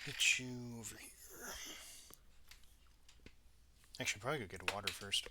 Get you over here. Actually, probably go get water first.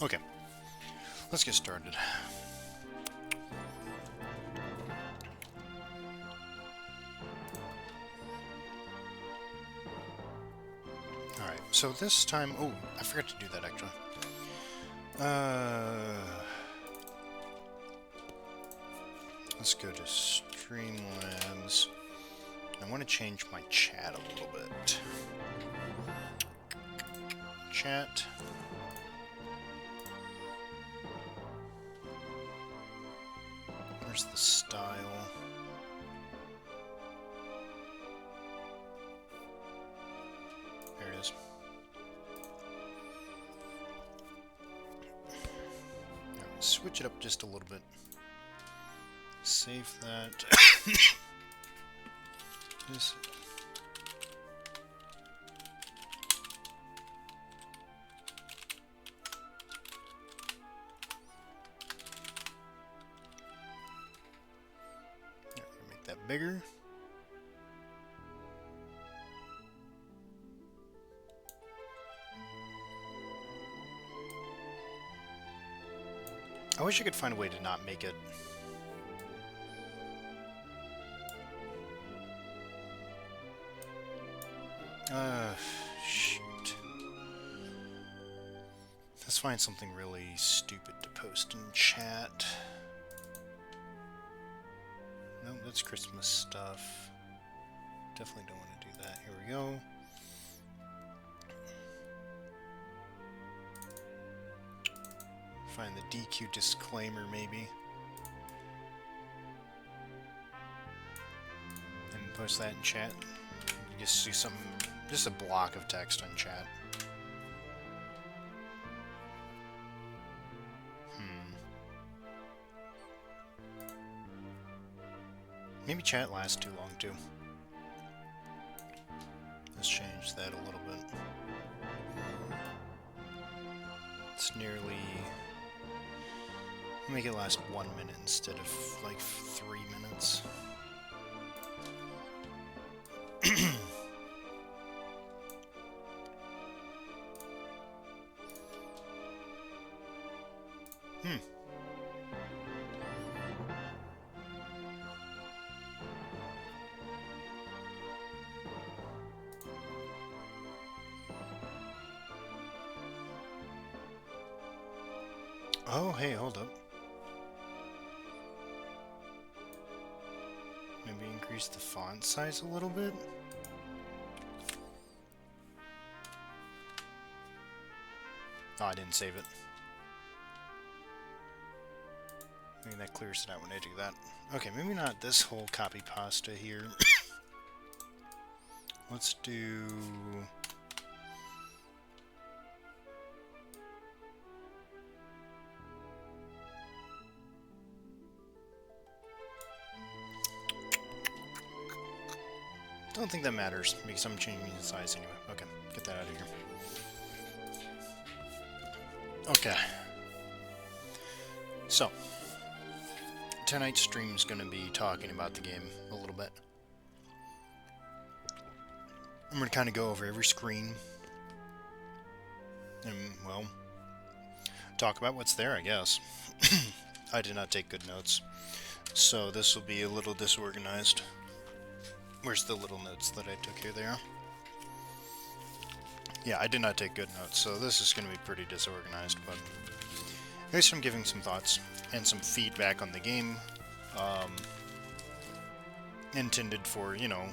Okay, let's get started. Alright, so this time... Oh, I forgot to do that, actually. Let's go to Streamlabs. I want to change my chat a little bit. Chat. Where's the style? There it is. Now, switch it up just a little bit. Save that. This. Make that bigger. I wish I could find a way to not make it. Shoot. Let's find something really stupid to post in chat. Nope, that's Christmas stuff. Definitely don't want to do that. Here we go. Find the DQ disclaimer, maybe. And post that in chat. You just see some, just a block of text on chat. Maybe chat lasts too long, too. Let's change that a little bit. It's nearly... Make it last 1 minute instead of, like, 3 minutes. Oh, hey, hold up. Maybe increase the font size a little bit? Oh, I didn't save it. Maybe that clears it out when I do that. Okay, maybe not this whole copy pasta here. Let's do... Don't think that matters, because I'm changing the size anyway. Okay, get that out of here. Okay. So, tonight's stream is going to be talking about the game a little bit. I'm going to kind of go over every screen. And, well, talk about what's there, I guess. I did not take good notes, so this will be a little disorganized. Where's the little notes that I took here? They are. Yeah, I did not take good notes, so this is going to be pretty disorganized, but at least I'm giving some thoughts and some feedback on the game, intended for, you know,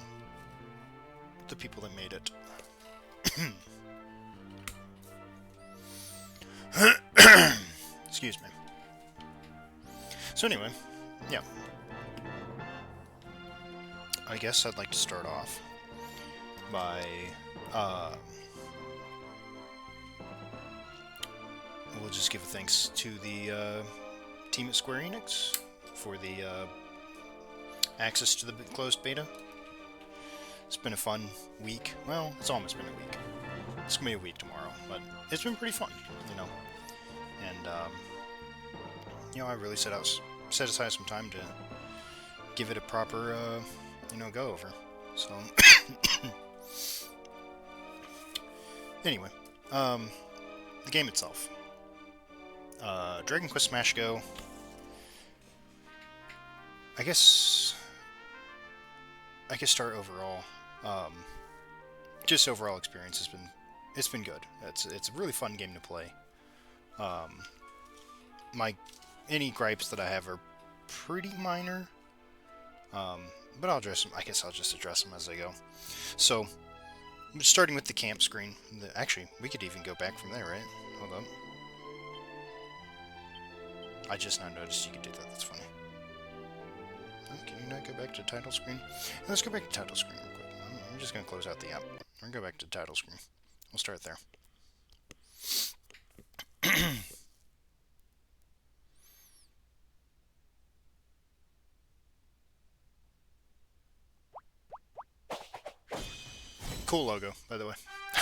the people that made it. Excuse me. So anyway, yeah. I guess I'd like to start off by, we'll just give thanks to the team at Square Enix for the access to the closed beta. It's been a fun week. Well, it's almost been a week. It's gonna be a week tomorrow, but it's been pretty fun, you know. And you know, I really set aside some time to give it a proper, you know, go over. So anyway, the game itself. Dragon Quest Smash Go. I guess start overall. Just overall experience has been good. It's a really fun game to play. Any gripes that I have are pretty minor. But I'll address them. I guess I'll just address them as I go. So, starting with the camp screen. Actually, we could even go back from there, right? Hold up. I just now noticed you could do that. That's funny. Oh, can you not go back to title screen? Let's go back to title screen real quick. I'm just going to close out the app. We're going to go back to title screen. We'll start there. Cool logo, by the way.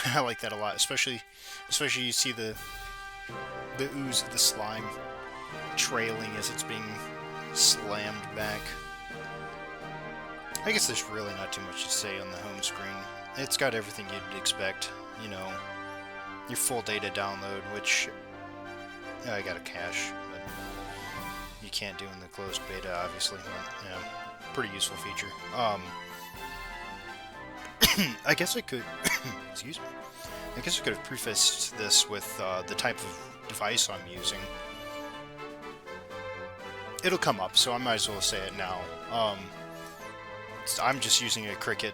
I like that a lot, especially you see the ooze of the slime trailing as it's being slammed back. I guess there's really not too much to say on the home screen. It's got everything you'd expect, you know, your full data download, which I got a cache, but you can't do in the closed beta, obviously. But, yeah, pretty useful feature. I guess I could, excuse me, I guess I could have prefaced this with the type of device I'm using. It'll come up, so I might as well say it now. I'm just using a Cricket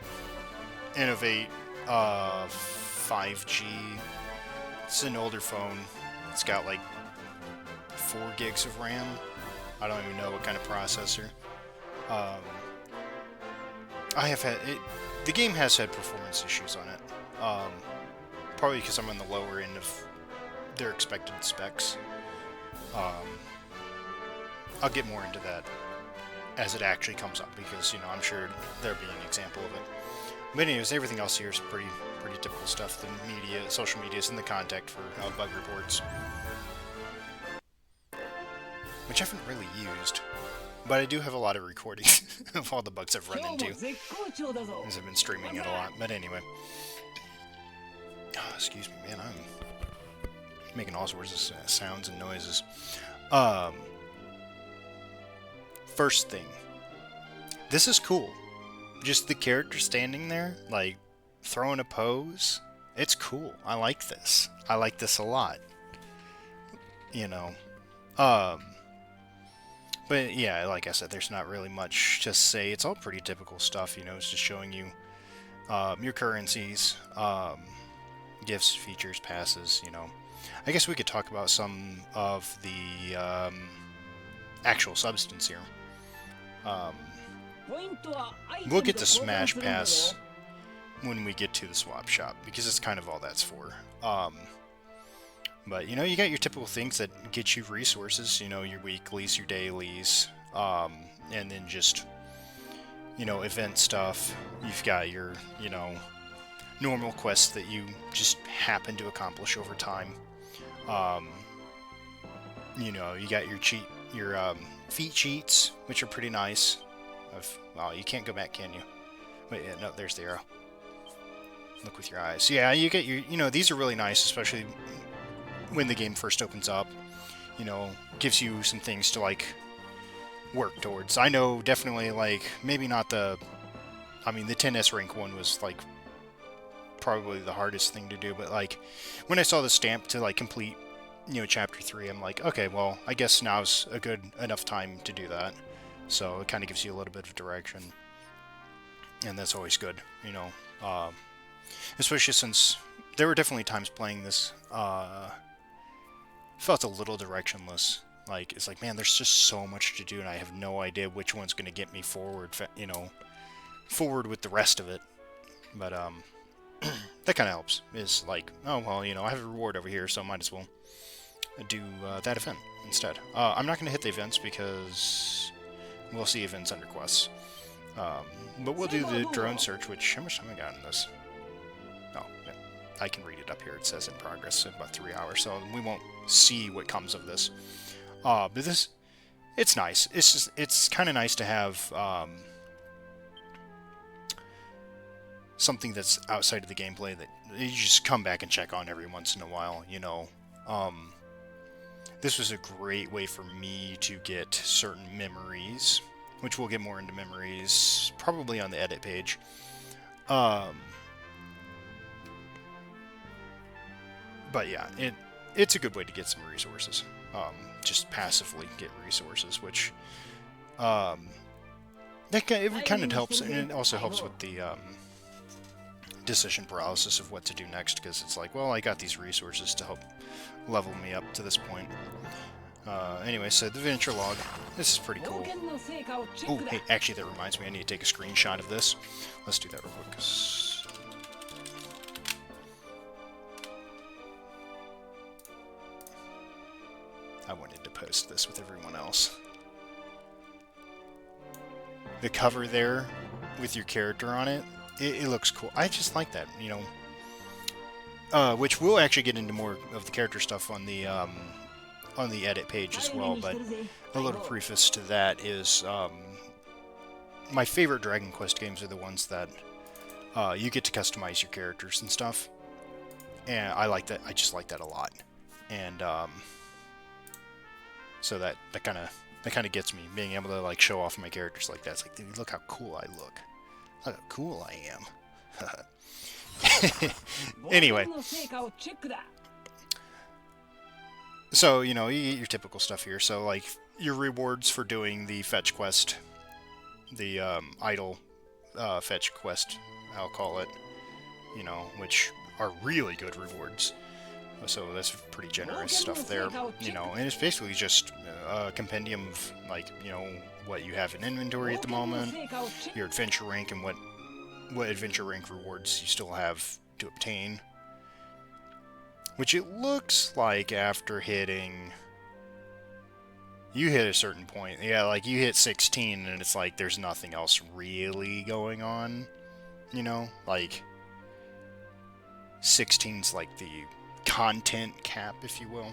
Innovate 5G. It's an older phone. It's got like 4 gigs of RAM. I don't even know what kind of processor. The game has had performance issues on it. Probably because I'm on the lower end of their expected specs. I'll get more into that as it actually comes up, because, you know, I'm sure there'll be an example of it. But anyways, everything else here is pretty typical stuff. The media, social media is in the contact for bug reports, which I haven't really used. But I do have a lot of recordings of all the bugs I've run into, as I've been streaming it a lot. But anyway. Oh, excuse me, man, I'm making all sorts of sounds and noises. First thing. This is cool. Just the character standing there, like, throwing a pose. It's cool. I like this. I like this a lot. You know. But yeah, like I said, there's not really much to say. It's all pretty typical stuff, you know. It's just showing you your currencies, gifts, features, passes, you know. I guess we could talk about some of the actual substance here. We'll get to Smash Pass when we get to the swap shop, because it's kind of all that's for. But, you know, you got your typical things that get you resources, you know, your weeklies, your dailies, and then just, you know, event stuff. You've got your, you know, normal quests that you just happen to accomplish over time. You know, you got your feat cheats, which are pretty nice. Well, you can't go back, can you? Wait, yeah, no, there's the arrow. Look with your eyes. So yeah, you get your, you know, these are really nice, especially when the game first opens up. You know, gives you some things to, like, work towards. I know definitely, like, maybe not the 10S rank one was, like, probably the hardest thing to do, but, like, when I saw the stamp to, like, complete, you know, chapter 3, I'm like, okay, well, I guess now's a good enough time to do that. So it kind of gives you a little bit of direction, and that's always good, you know, especially since there were definitely times playing this, felt a little directionless. Like, it's like, man, there's just so much to do, and I have no idea which one's going to get me forward, you know, forward with the rest of it. But, that kind of helps. Is like, oh, well, you know, I have a reward over here, so I might as well do that event instead. I'm not going to hit the events because we'll see events under quests. But we'll do the drone search, which, how much time I got in this? Oh, yeah, I can read it up here. It says in progress in about 3 hours, so we won't see what comes of this. But this, it's nice. It's kind of nice to have something that's outside of the gameplay that you just come back and check on every once in a while, you know. this was a great way for me to get certain memories, which we'll get more into memories probably on the edit page. But yeah, it's a good way to get some resources. Just passively get resources, which it kind of helps, and it also helps with the decision paralysis of what to do next, because it's like, well, I got these resources to help level me up to this point. Anyway, so the adventure log. This is pretty cool. Oh, hey, actually, that reminds me, I need to take a screenshot of this. Let's do that real quick. I wanted to post this with everyone else. The cover there with your character on it, it looks cool. I just like that, you know. Which we'll actually get into more of the character stuff on the edit page as well, but a little preface to that is my favorite Dragon Quest games are the ones that you get to customize your characters and stuff, and I like that. I just like that a lot, and so that kind of gets me, being able to like show off my characters like that. It's like, dude, look how cool I look. Look how cool I am. Anyway. So, you know, you get your typical stuff here. So, like, your rewards for doing the fetch quest, the idle fetch quest, I'll call it, you know, which are really good rewards. So that's pretty generous stuff there, you know, and it's basically just a compendium of, like, you know, what you have in inventory at the moment, your adventure rank, and what adventure rank rewards you still have to obtain. Which it looks like after hitting... You hit a certain point. Yeah, like you hit 16 and it's like there's nothing else really going on. You know? Like 16's like the content cap, if you will.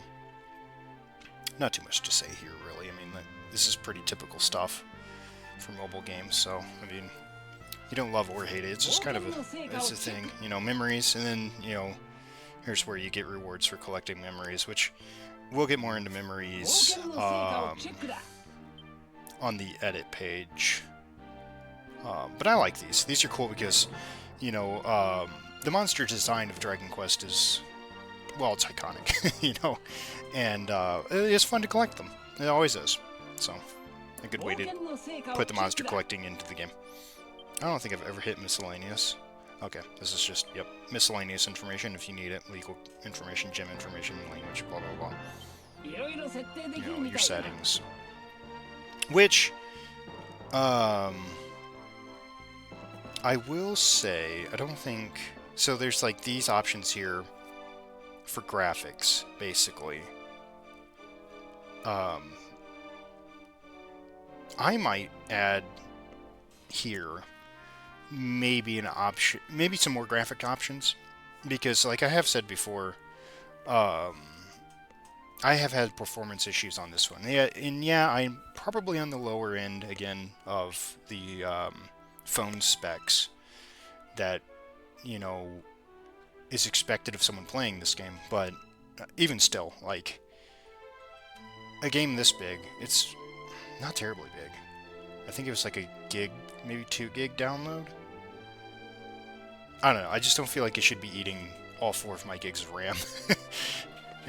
Not too much to say here, really. I mean, this is pretty typical stuff for mobile games, so, I mean, you don't love or hate it. It's just kind of it's a thing. You know, memories, and then, you know, here's where you get rewards for collecting memories, which we'll get more into memories on the edit page. But I like these. These are cool because, you know, the monster design of Dragon Quest is, well, it's iconic, you know, and it's fun to collect them. It always is. So, a good way to put the monster collecting into the game. I don't think I've ever hit miscellaneous. Okay, this is just, yep, miscellaneous information if you need it. Legal information, gem information, language, blah, blah, blah. You know, your settings. Which, I will say, I don't think... So there's, like, these options here for graphics, basically. I might add here maybe an option, maybe some more graphic options, because like I have said before, I have had performance issues on this one. Yeah, and yeah, I'm probably on the lower end again of the phone specs that, you know, is expected of someone playing this game, but even still, like, a game this big, it's not terribly big. I think it was like a gig, maybe 2 gig download. I don't know, I just don't feel like it should be eating all 4 of my gigs of RAM.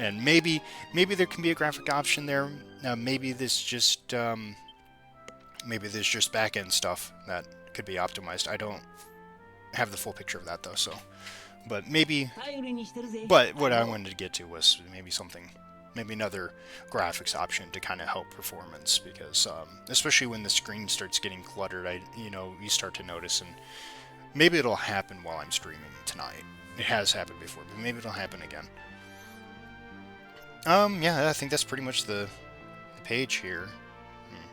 And maybe there can be a graphic option there. Maybe there's just back-end stuff that could be optimized. I don't have the full picture of that though, so. But maybe. But what I wanted to get to was maybe another graphics option to kind of help performance, because especially when the screen starts getting cluttered, you start to notice, and maybe it'll happen while I'm streaming tonight. It has happened before, but maybe it'll happen again. Yeah, I think that's pretty much the page here.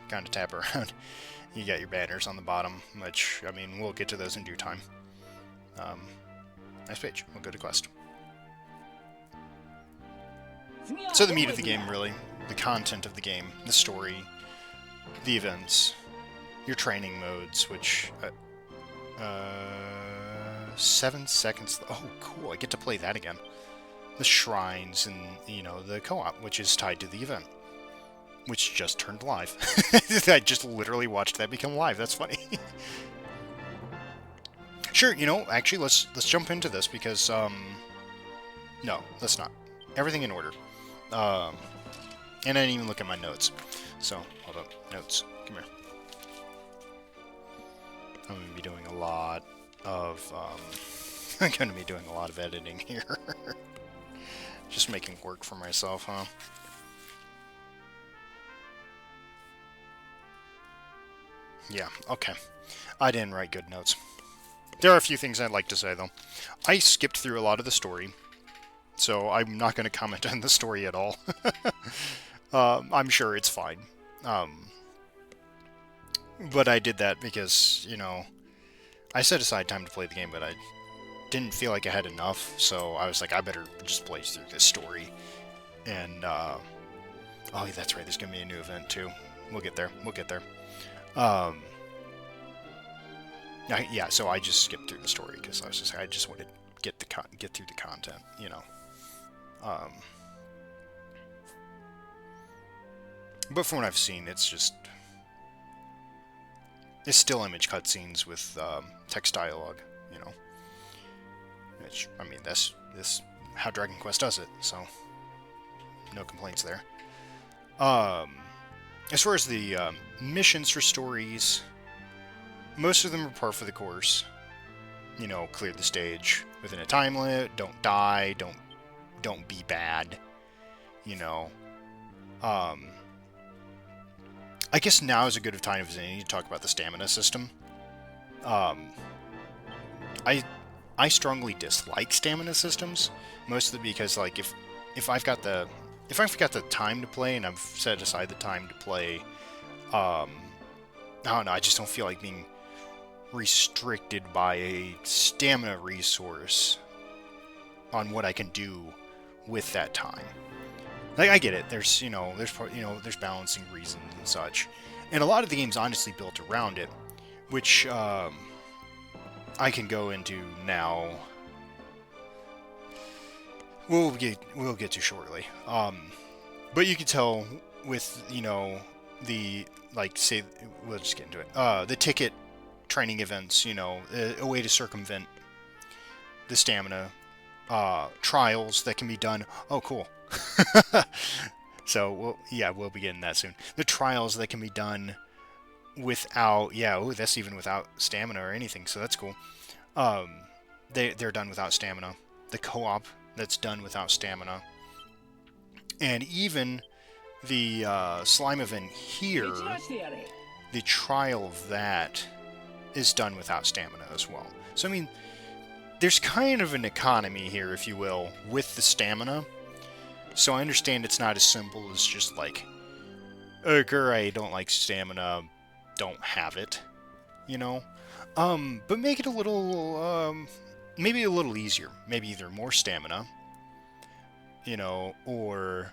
Kind of tap around. You got your banners on the bottom, which, I mean, we'll get to those in due time. Nice page. We'll go to quest. So the meat of the game, really. The content of the game. The story. The events. Your training modes, which... 7 seconds... Oh, cool. I get to play that again. the shrines and, you know, the co-op, which is tied to the event, which just turned live. I just literally watched that become live. That's funny. Sure, you know, actually, let's jump into this because, no, let's not. Everything in order. And I didn't even look at my notes. So, hold up. Notes. Come here. I'm going to be doing a lot of, I'm going to be doing a lot of editing here. Just making work for myself, huh? Yeah, okay. I didn't write good notes. There are a few things I'd like to say, though. I skipped through a lot of the story, so I'm not going to comment on the story at all. I'm sure it's fine. But I did that because, you know, I set aside time to play the game, but I didn't feel like I had enough, so I was like, I better just blaze through this story. And, oh, that's right, there's going to be a new event, too. We'll get there. We'll get there. Yeah, so I just skipped through the story because I was just, I just wanted to get through the content, you know. But from what I've seen, it's still image cutscenes with text dialogue, you know. Which, I mean, that's how Dragon Quest does it, so no complaints there. As far as the missions for stories, most of them are par for the course. You know, clear the stage within a time limit, don't die, don't be bad, you know. I guess now is a good time as any to talk about the stamina system. I strongly dislike stamina systems, mostly because, like, if I've got the time to play and I've set aside the time to play, I don't know, I just don't feel like being restricted by a stamina resource on what I can do with that time. Like, I get it. There's balancing reasons and such, and a lot of the game's honestly built around it, which I can go into now. We'll get to shortly. But you can tell with, you know, the, like, say, we'll just get into it. The ticket training events, you know, a way to circumvent the stamina. Trials that can be done. Oh, cool. So, we'll be getting that soon. The trials that can be done without, that's even without stamina or anything, so that's cool. They're done without stamina. The co-op that's done without stamina. And even the slime event here, the trial of that is done without stamina as well. So, I mean, there's kind of an economy here, if you will, with the stamina. So I understand it's not as simple as just like, okay, I don't like stamina, don't have it, you know? But make it a little, maybe a little easier. Maybe either more stamina, you know, or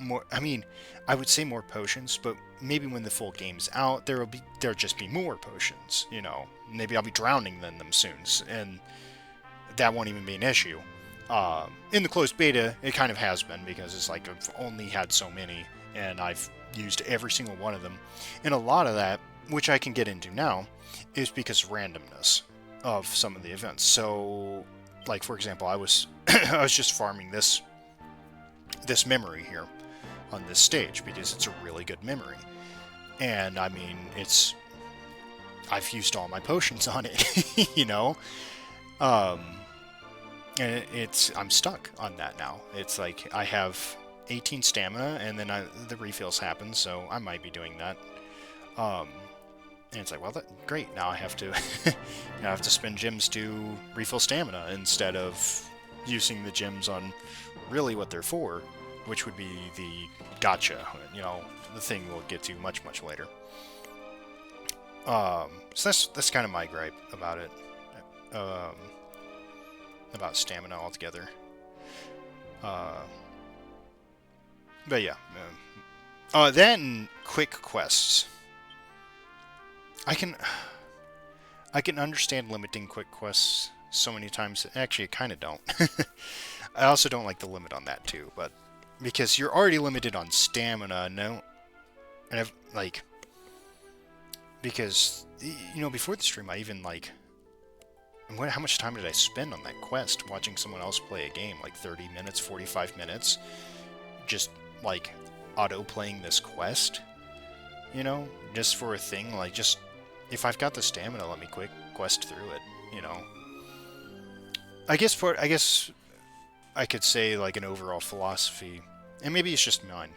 more, I mean, I would say more potions, but maybe when the full game's out, there'll just be more potions, you know? Maybe I'll be drowning in them soon, and that won't even be an issue. In the closed beta, it kind of has been, because it's like I've only had so many, and I've used every single one of them. And a lot of that, which I can get into now, is because of randomness of some of the events. So, like, for example, I was I was just farming this memory here on this stage because it's a really good memory. And, I mean, I've used all my potions on it, you know? And I'm stuck on that now. It's like I have 18 stamina, and then the refills happen, so I might be doing that. And it's like, well, great. Now I have to, now I have to spend gems to refill stamina instead of using the gems on really what they're for, which would be the gacha. You know, the thing we'll get to much later. So that's kind of my gripe about it. About stamina altogether. But yeah. That and quick quests. I can understand limiting quick quests so many times. Actually, I kind of don't. I also don't like the limit on that too, but because you're already limited on stamina, no, and I've like because before the stream I even like how much time did I spend on that quest watching someone else play a game, like 30 minutes, 45 minutes, just like auto playing this quest, just for a thing, like just if I've got the stamina, let me quick quest through it, I guess I could say like an overall philosophy, and maybe it's just mine,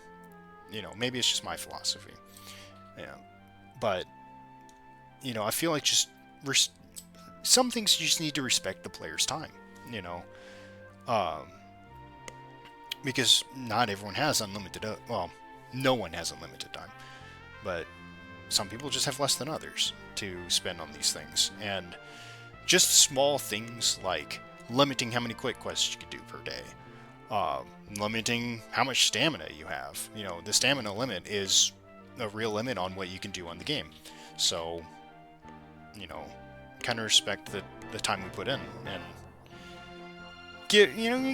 maybe it's just my philosophy, yeah, but I feel like just some things you just need to respect the player's time, um, because not everyone has unlimited, well, no one has unlimited time, but some people just have less than others to spend on these things, and just small things like limiting how many quick quests you can do per day, limiting how much stamina you have. The stamina limit is a real limit on what you can do on the game, so kind of respect the time we put in, and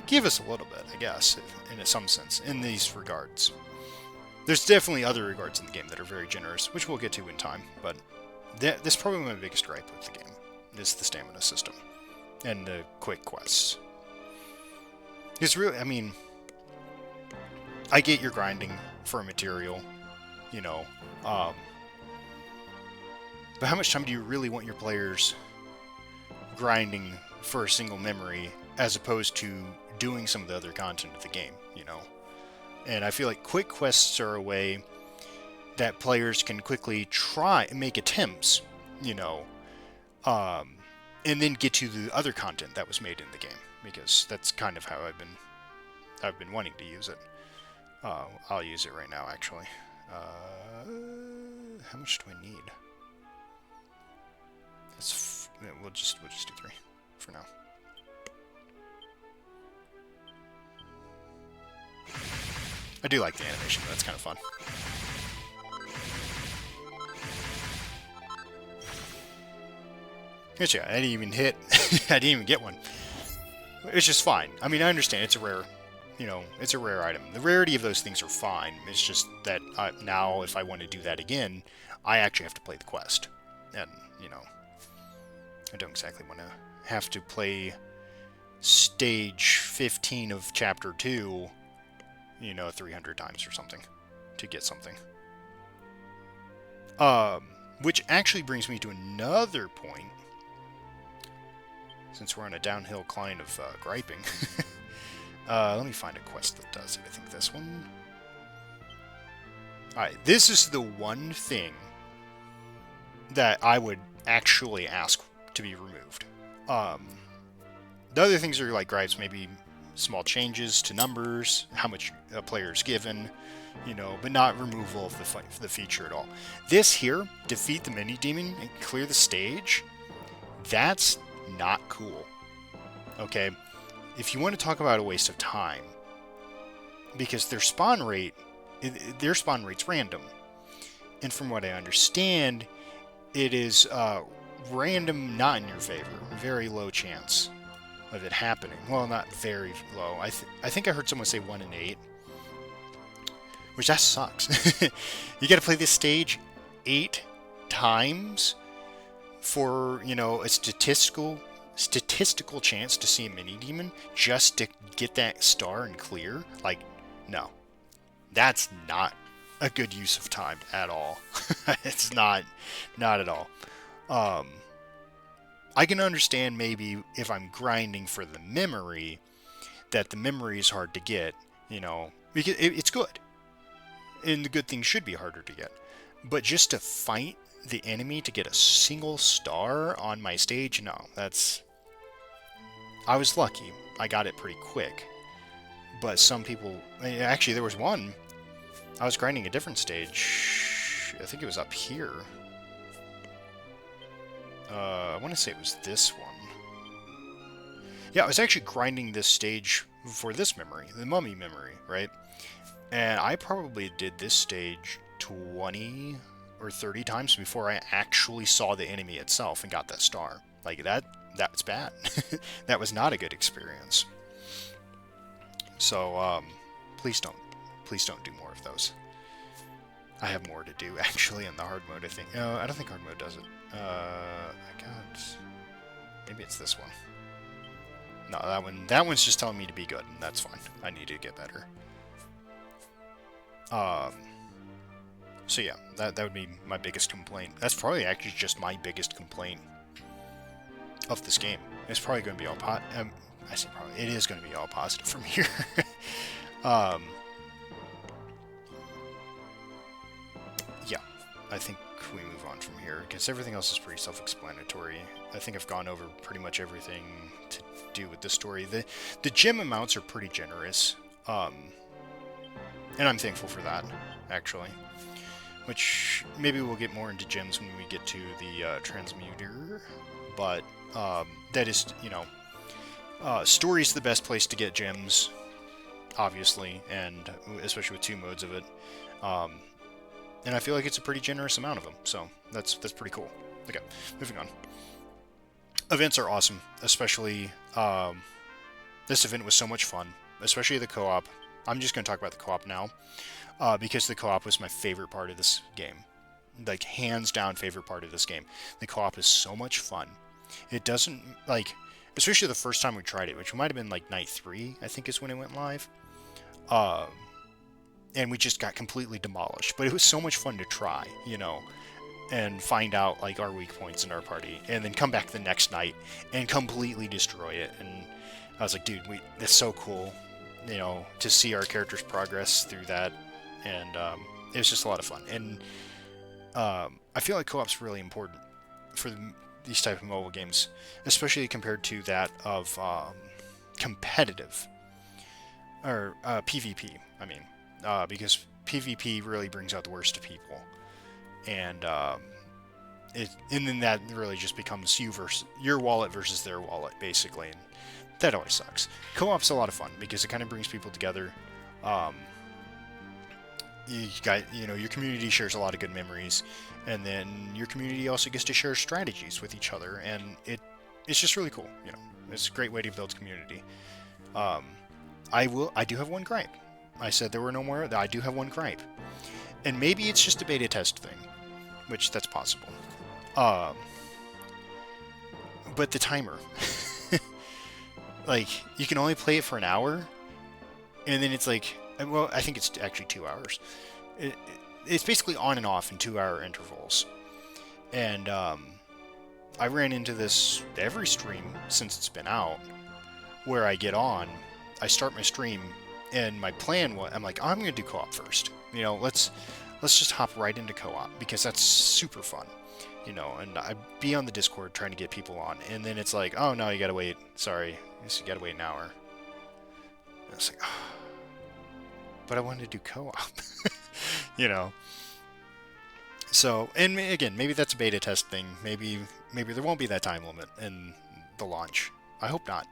give us a little bit, I guess, in some sense, in these regards. There's definitely other regards in the game that are very generous, which we'll get to in time, but this is probably my biggest gripe with the game, is the stamina system and the quick quests. It's really, I mean, I get you're grinding for a material, but how much time do you really want your players grinding for a single memory as opposed to doing some of the other content of the game, And I feel like quick quests are a way that players can quickly try and make attempts, and then get to the other content that was made in the game, because that's kind of how I've been wanting to use it. I'll use it right now, actually. How much do I need? We'll just do 3 for now. I do like the animation, that's kind of fun. Yeah, I didn't even hit. I didn't even get one. It's just fine. I mean, I understand it's a rare, it's a rare item. The rarity of those things are fine. It's just that now, if I want to do that again, I actually have to play the quest, and I don't exactly want to have to play stage 15 of chapter 2, 300 times or something to get something. Which actually brings me to another point. Since we're on a downhill climb of griping, let me find a quest that does it. I think this one. Alright, this is the one thing that I would actually ask to be removed. The other things are like gripes, maybe small changes to numbers, how much a player is given, but not removal of the feature at all. This here, defeat the mini demon and clear the stage, that's not cool. Okay, if you want to talk about a waste of time, because their spawn rate's random, and from what I understand, it is random, not in your favor, very low chance of it happening. Well, not very low. I think I heard someone say 1 in 8, which that sucks. You got to play this stage 8 times for a statistical chance to see a mini demon just to get that star and clear. Like, no, that's not a good use of time at all. It's not at all. I can understand maybe if I'm grinding for the memory, that the memory is hard to get, because it's good, and the good things should be harder to get. But just to fight the enemy to get a single star on my stage, no, I was lucky. I got it pretty quick. But some people, actually there was one, I was grinding a different stage, I think it was up here. I want to say it was this one. Yeah, I was actually grinding this stage for this memory, the mummy memory, right? And I probably did this stage 20 or 30 times before I actually saw the enemy itself and got that star. Like, that was bad. That was not a good experience. So please don't do more of those. I have more to do actually in the hard mode. I think. No, I don't think hard mode does it. I got. Maybe it's this one. No, that one's just telling me to be good, and that's fine. I need to get better. So yeah, that would be my biggest complaint. That's probably actually just my biggest complaint of this game. It's probably going to be all I say probably. It is going to be all positive from here. Yeah, I think we move on from here, because everything else is pretty self-explanatory. I think I've gone over pretty much everything to do with the story. The gem amounts are pretty generous, and I'm thankful for that, actually. Which, maybe we'll get more into gems when we get to the transmuter, but that is, you know, story's the best place to get gems, obviously, and especially with 2 modes of it. And I feel like it's a pretty generous amount of them, so that's pretty cool. Okay, moving on. Events are awesome, especially this event was so much fun, especially the co-op. I'm just going to talk about the co-op now, because the co-op was my favorite part of this game. Like, hands down favorite part of this game. The co-op is so much fun. It doesn't, like, especially the first time we tried it, which might have been like night 3, I think is when it went live. And we just got completely demolished. But it was so much fun to try, you know, and find out, like, our weak points in our party, and then come back the next night and completely destroy it. And I was like, dude, that's so cool, you know, to see our characters progress through that. And it was just a lot of fun. And I feel like co-op's really important for these type of mobile games, especially compared to that of competitive, or PvP, I mean. Because PvP really brings out the worst of people, and then that really just becomes your wallet versus their wallet, basically, and that always sucks. Co-op's a lot of fun because it kind of brings people together. You know, your community shares a lot of good memories, and then your community also gets to share strategies with each other, and it's just really cool. You know, it's a great way to build community. I do have one gripe. I said there were no more. I do have one gripe. And maybe it's just a beta test thing, which that's possible. But the timer. Like, you can only play it for an hour, and then it's like, well, I think it's actually 2 hours. It's basically on and off in 2-hour intervals. And I ran into this every stream since it's been out, where I get on, I start my stream, and my plan was, I'm like, I'm going to do co-op first. You know, let's just hop right into co-op, because that's super fun. You know, and I'd be on the Discord trying to get people on, and then it's like, oh no, you gotta wait. Sorry, you gotta wait an hour. And I was like, oh, but I wanted to do co-op. You know. So, and again, maybe that's a beta test thing. Maybe there won't be that time limit in the launch. I hope not,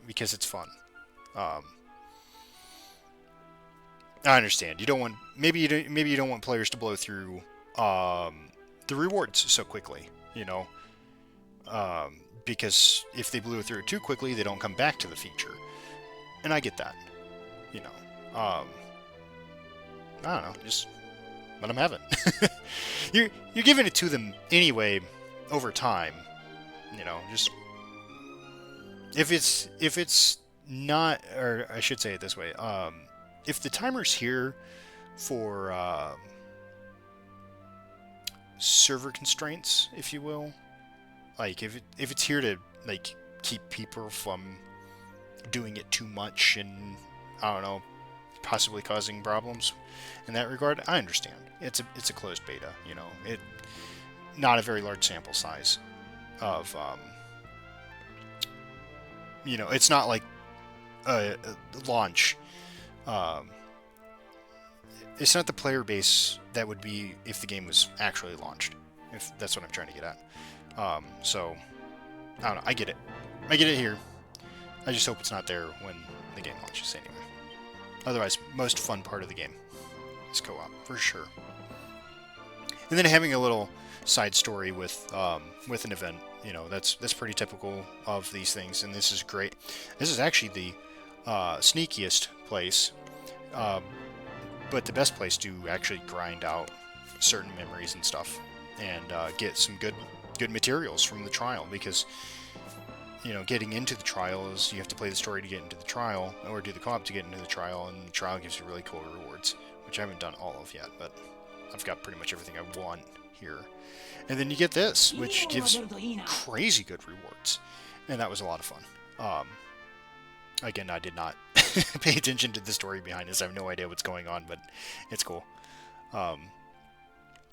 because it's fun. I understand. You don't want maybe you don't want players to blow through the rewards so quickly, you know, because if they blew through it too quickly, they don't come back to the feature, and I get that, you know. I don't know, just let them have it. You're giving it to them anyway over time, you know. Just if it's not, or I should say it this way, if the timer's here for server constraints, if you will, like if it's here to like keep people from doing it too much and, I don't know, possibly causing problems in that regard, I understand. It's a closed beta, you know. It not a very large sample size of you know, it's not like a launch. It's not the player base that would be if the game was actually launched, if that's what I'm trying to get at. So, I don't know, I get it. I get it here. I just hope it's not there when the game launches anyway. Otherwise, most fun part of the game is co-op, for sure. And then having a little side story with an event, you know, that's pretty typical of these things, and this is great. This is actually the sneakiest place, but the best place to actually grind out certain memories and stuff, and get some good materials from the trial, because getting into the trial is you have to play the story to get into the trial, or do the co-op to get into the trial, and the trial gives you really cool rewards, which I haven't done all of yet, but I've got pretty much everything I want here. And then you get this, which gives crazy good rewards, and that was a lot of fun. Again, I did not pay attention to the story behind this. I have no idea what's going on, but it's cool.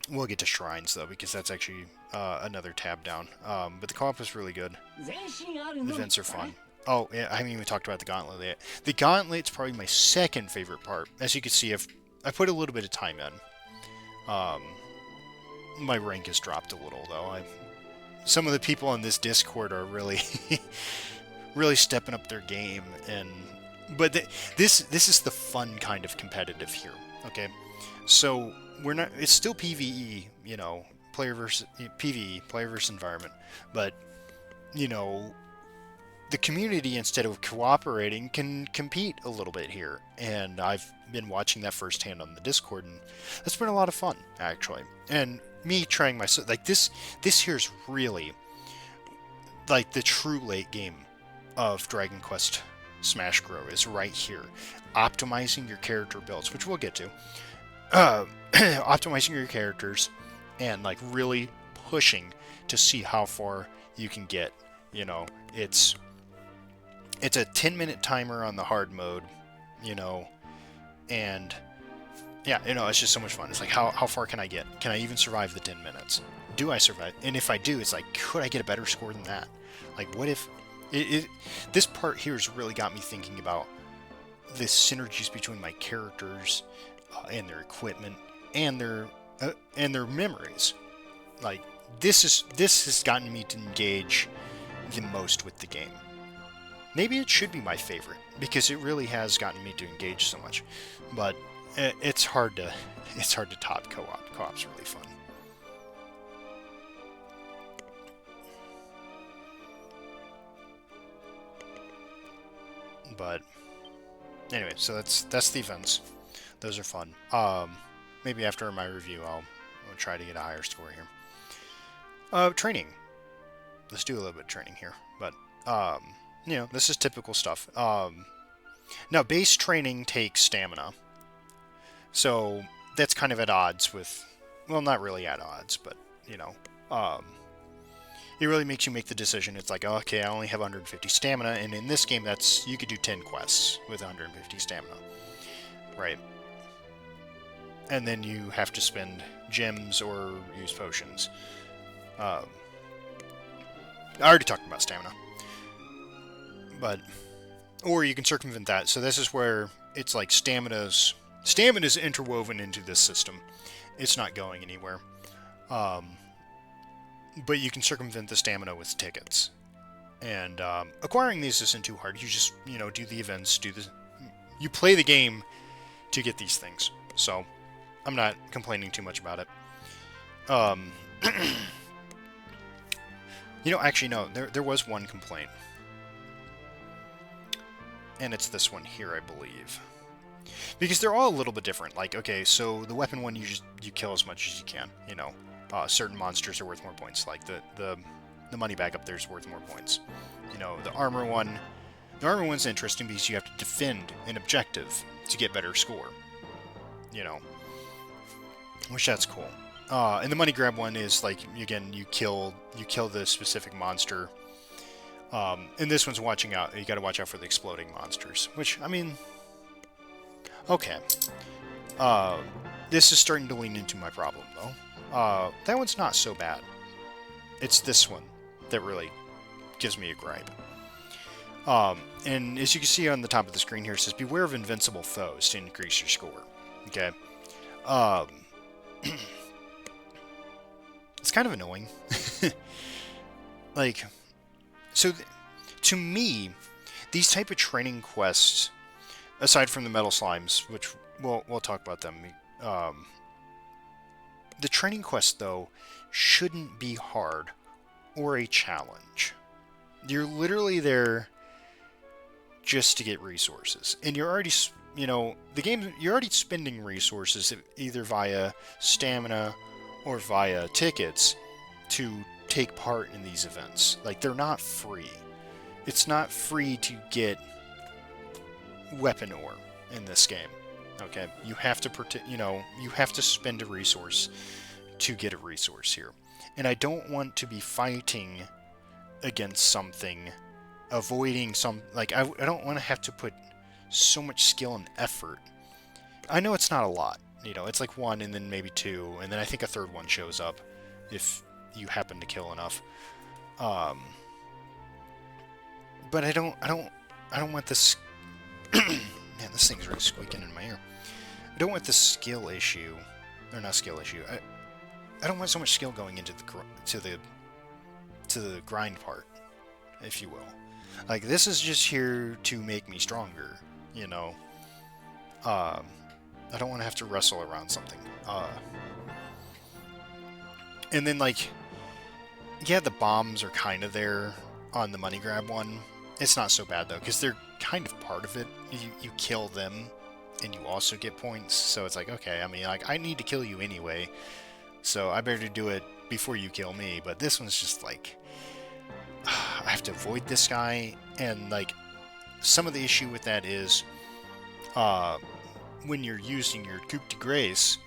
We'll get to shrines, though, because that's actually another tab down. But the co-op was really good. The events are fun. Oh, yeah, I haven't even talked about the Gauntlet yet. The Gauntlet's probably my second favorite part. As you can see, I put a little bit of time in. My rank has dropped a little, though. Some of the people on this Discord are really, really stepping up their game, but this is the fun kind of competitive here. Okay, so it's still PvE, player versus PvE, player versus environment, but the community, instead of cooperating, can compete a little bit here, and I've been watching that firsthand on the Discord, and that's been a lot of fun, actually. And me trying myself, like this here's really like the true late game of Dragon Quest Smash Grow is right here. Optimizing your character builds, which we'll get to. Optimizing your characters and like really pushing to see how far you can get. It's a 10-minute timer on the hard mode, and yeah, it's just so much fun. It's like, how far can I get? Can I even survive the 10 minutes? Do I survive? And if I do, it's like, could I get a better score than that? Like, what if... this part here has really got me thinking about the synergies between my characters and their equipment and their memories. Like, this has gotten me to engage the most with the game. Maybe it should be my favorite, because it really has gotten me to engage so much. But it's hard to top co-op. Co-op's really fun. But anyway, so that's the events. Those are fun. Maybe after my review, I'll try to get a higher score here. Training. Let's do a little bit of training here. But this is typical stuff. Now, base training takes stamina. So that's kind of at odds with, well, not really at odds, but, it really makes you make the decision. It's like, okay, I only have 150 stamina, and in this game, you could do 10 quests with 150 stamina, right? And then you have to spend gems or use potions. I already talked about stamina. Or you can circumvent that. So this is where it's like stamina's interwoven into this system. It's not going anywhere. But you can circumvent the stamina with tickets. And acquiring these isn't too hard. You just, do the events, you play the game to get these things. So I'm not complaining too much about it. Actually, no, there was one complaint. And it's this one here, I believe. Because they're all a little bit different. Like, okay, so the weapon one, you kill as much as you can, certain monsters are worth more points. Like the money bag up there is worth more points. The armor one's interesting because you have to defend an objective to get better score. Which that's cool. And the money grab one is like, again, you kill the specific monster. And this one's watching out. You got to watch out for the exploding monsters. Which, I mean, okay. This is starting to lean into my problem, though. That one's not so bad. It's this one that really gives me a gripe. And as you can see on the top of the screen here, it says, beware of invincible foes to increase your score. Okay. It's kind of annoying. Like, so to me, these type of training quests, aside from the metal slimes, which we'll talk about them, the training quest, though, shouldn't be hard or a challenge. You're literally there just to get resources. And you're already, you know, the game, you're already spending resources either via stamina or via tickets to take part in these events. Like, they're not free. It's not free to get weapon ore in this game. Okay, you have to you have to spend a resource to get a resource here. And I don't want to be fighting against something, avoiding some, like, I don't want to have to put so much skill and effort. I know it's not a lot, you know, it's like 1 and then maybe 2, and then I think a third one shows up if you happen to kill enough. But I don't want this. Man, this thing's really squeaking in my ear. I don't want the skill issue, or not skill issue. I don't want so much skill going into the grind part, if you will. Like, this is just here to make me stronger, you know. I don't want to have to wrestle around something. And then, like, yeah, the bombs are kind of there on the money grab one. It's not so bad, though, because they're kind of part of it. You kill them, and you also get points, so it's like, okay, I mean, like, I need to kill you anyway, so I better do it before you kill me. But this one's just like, I have to avoid this guy, and, like, some of the issue with that is, when you're using your coup de grace,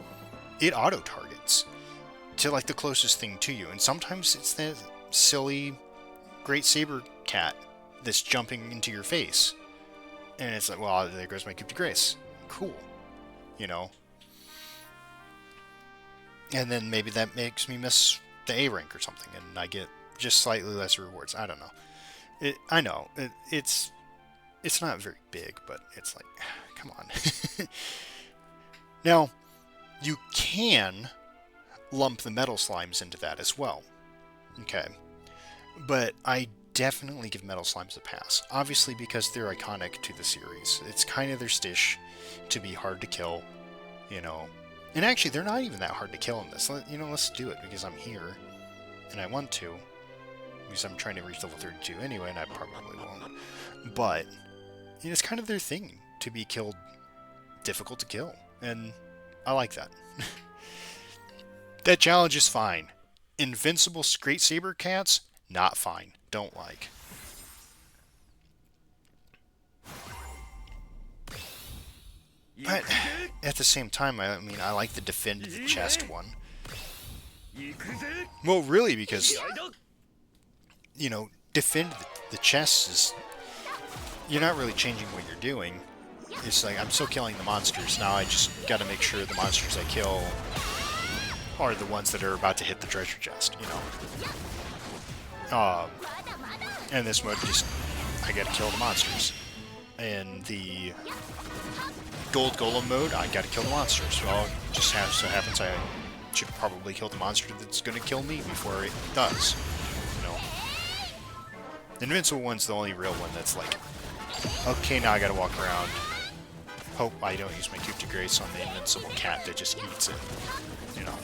it auto-targets to, like, the closest thing to you, and sometimes it's that silly Great Saber Cat that's jumping into your face, and it's like, well, there goes my coup de grace. Cool, you know. And then maybe that makes me miss the A rank or something, and I get just slightly less rewards. I don't know. I know it's not very big, but it's like, come on. Now, you can lump the metal slimes into that as well. Okay, but I definitely give metal slimes a pass. Obviously, because they're iconic to the series. It's kind of their stish to be hard to kill, you know. And actually, they're not even that hard to kill in this. You know, let's do it because I'm here, and I want to, because I'm trying to reach level 32 anyway, and I probably won't. But you know, it's kind of their thing to be killed, difficult to kill, and I like that. That challenge is fine. Invincible Great Saber Cats, not fine. Don't like. But at the same time, I mean, I like the defend the chest one. Well, really, because, you know, defend the chest is, you're not really changing what you're doing. It's like, I'm still killing the monsters. Now I just got to make sure the monsters I kill are the ones that are about to hit the treasure chest, you know. And this mode, just, I gotta kill the monsters. And the gold golem mode, I gotta kill the monsters. Well, it just so happens I should probably kill the monster that's gonna kill me before it does. You know. The invincible one's the only real one that's like, okay, now I gotta walk around. Hope I don't use my coup de grace on the invincible cat that just eats it. You know.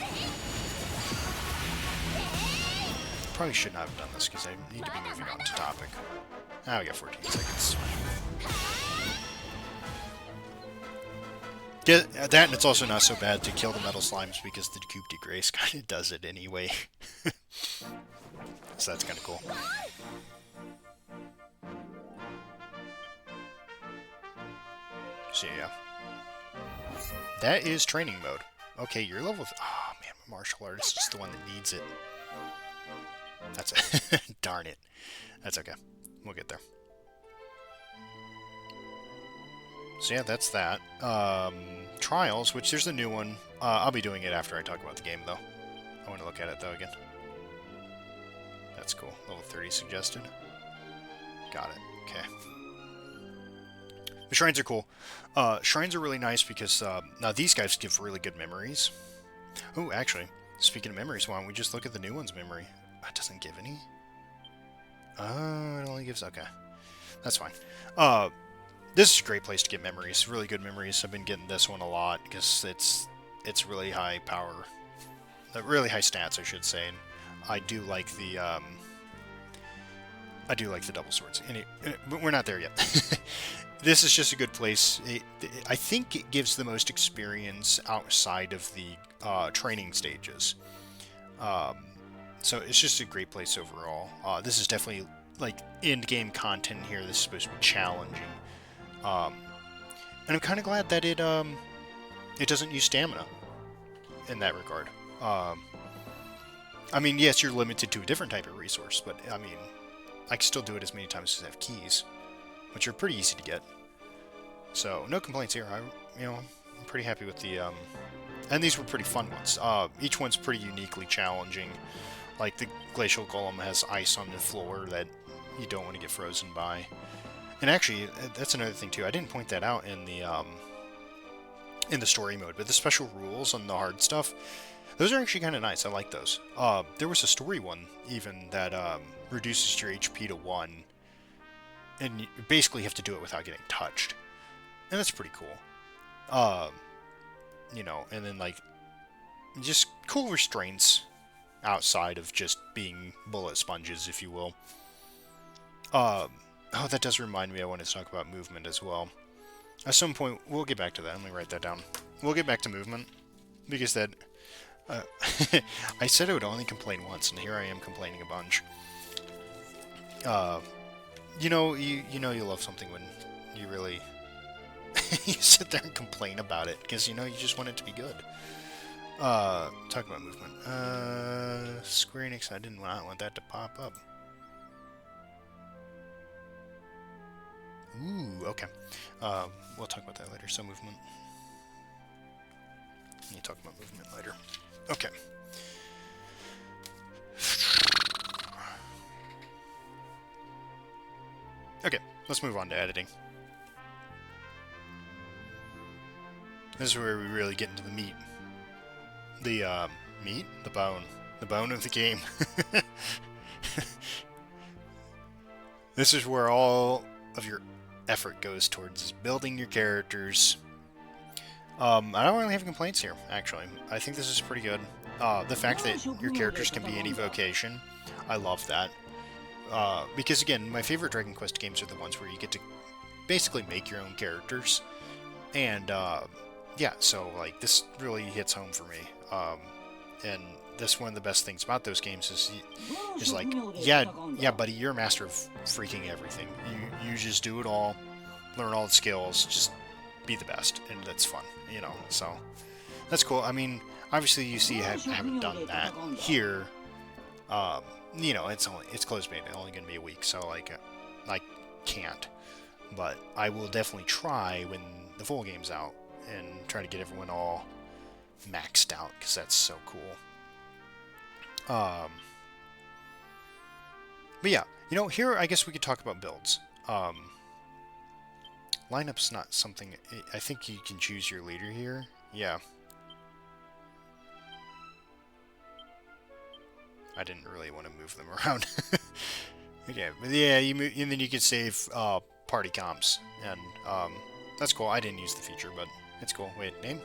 Probably should not have done this because I need to be moving on to topic. Ah, we got 14 seconds. Yeah, that, and it's also not so bad to kill the metal slimes because the coup de grace kind of does it anyway. So that's kind of cool. So yeah. That is training mode. Okay, you're level... Oh man, my martial artist is the one that needs it. That's it. Darn it. That's okay. We'll get there. So yeah, that's that. Trials, which there's a new one. I'll be doing it after I talk about the game, though. I want to look at it, though, again. That's cool. Level 30 suggested. Got it. Okay. The shrines are cool. Shrines are really nice because now these guys give really good memories. Oh, actually, speaking of memories, why don't we just look at the new one's memory? It doesn't give any. It only gives... Okay. That's fine. This is a great place to get memories. Really good memories. I've been getting this one a lot because it's really high power. Really high stats, I should say. And I do like the... I do like the double swords. But we're not there yet. This is just a good place. I think it gives the most experience outside of the training stages. So it's just a great place overall. This is definitely like end game content here. This is supposed to be challenging, and I'm kind of glad that it doesn't use stamina in that regard. I mean, yes, you're limited to a different type of resource, but I mean, I can still do it as many times as I have keys, which are pretty easy to get. So no complaints here. I'm pretty happy with the and these were pretty fun ones. Each one's pretty uniquely challenging. Like the glacial golem has ice on the floor that you don't want to get frozen by. And actually, that's another thing too. I didn't point that out in the story mode, but the special rules on the hard stuff, those are actually kind of nice. I like those. There was a story one even that reduces your HP to 1, and you basically have to do it without getting touched, and that's pretty cool. And then like just cool restraints outside of just being bullet sponges, if you will. Oh, that does remind me I wanted to talk about movement as well. At some point, we'll get back to that. Let me write that down. We'll get back to movement, because that... I said I would only complain once, and here I am complaining a bunch. You love something when you really... you sit there and complain about it, because, you just want it to be good. Talk about movement. Square Enix, I did not want that to pop up. Ooh, okay. We'll talk about that later. So movement. We'll talk about movement later. Okay. Okay, let's move on to editing. This is where we really get into the meat. The, meat? The bone. The bone of the game. This is where all of your effort goes towards building your characters. I don't really have complaints here, actually. I think this is pretty good. The fact that your characters can be any vocation, I love that. Because, again, my favorite Dragon Quest games are the ones where you get to basically make your own characters. And, yeah, so, like, this really hits home for me. And that's one of the best things about those games is like, yeah, buddy, you're a master of freaking everything. You just do it all, learn all the skills, just be the best, and that's fun, so that's cool. I mean, obviously you see I haven't done that here. It's closed beta, only gonna be a week, so like I can't, but I will definitely try when the full game's out and try to get everyone all maxed out, because that's so cool. But yeah, here I guess we could talk about builds. Lineup's not something... I think you can choose your leader here. Yeah. I didn't really want to move them around. Okay, but yeah, and then you could save party comps, and that's cool. I didn't use the feature, but it's cool. Wait, name?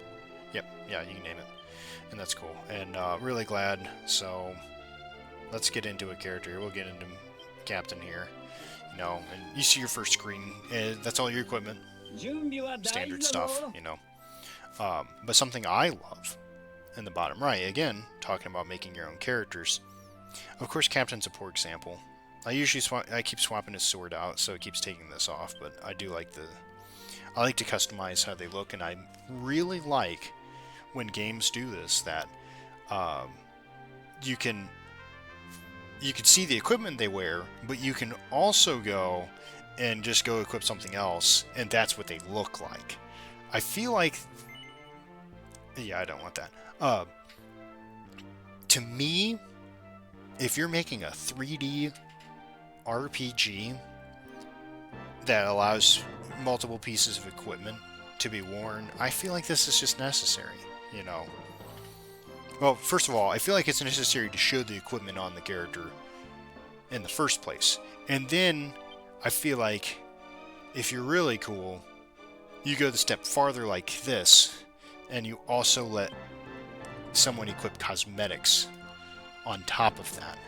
Yep, yeah, you can name it. And that's cool. And really glad, so let's get into a character. We'll get into Captain here. And you see your first screen. That's all your equipment. Standard stuff, But something I love in the bottom right, again, talking about making your own characters. Of course, Captain's a poor example. I keep swapping his sword out, so it keeps taking this off, but I do like I like to customize how they look, and I really like when games do this, that you can see the equipment they wear, but you can also go and just go equip something else, and that's what they look like. I feel like... Yeah, I don't want that. To me, if you're making a 3D RPG that allows multiple pieces of equipment to be worn, I feel like this is just necessary, Well, first of all, I feel like it's necessary to show the equipment on the character in the first place. And then, I feel like, if you're really cool, you go the step farther like this, and you also let someone equip cosmetics on top of that.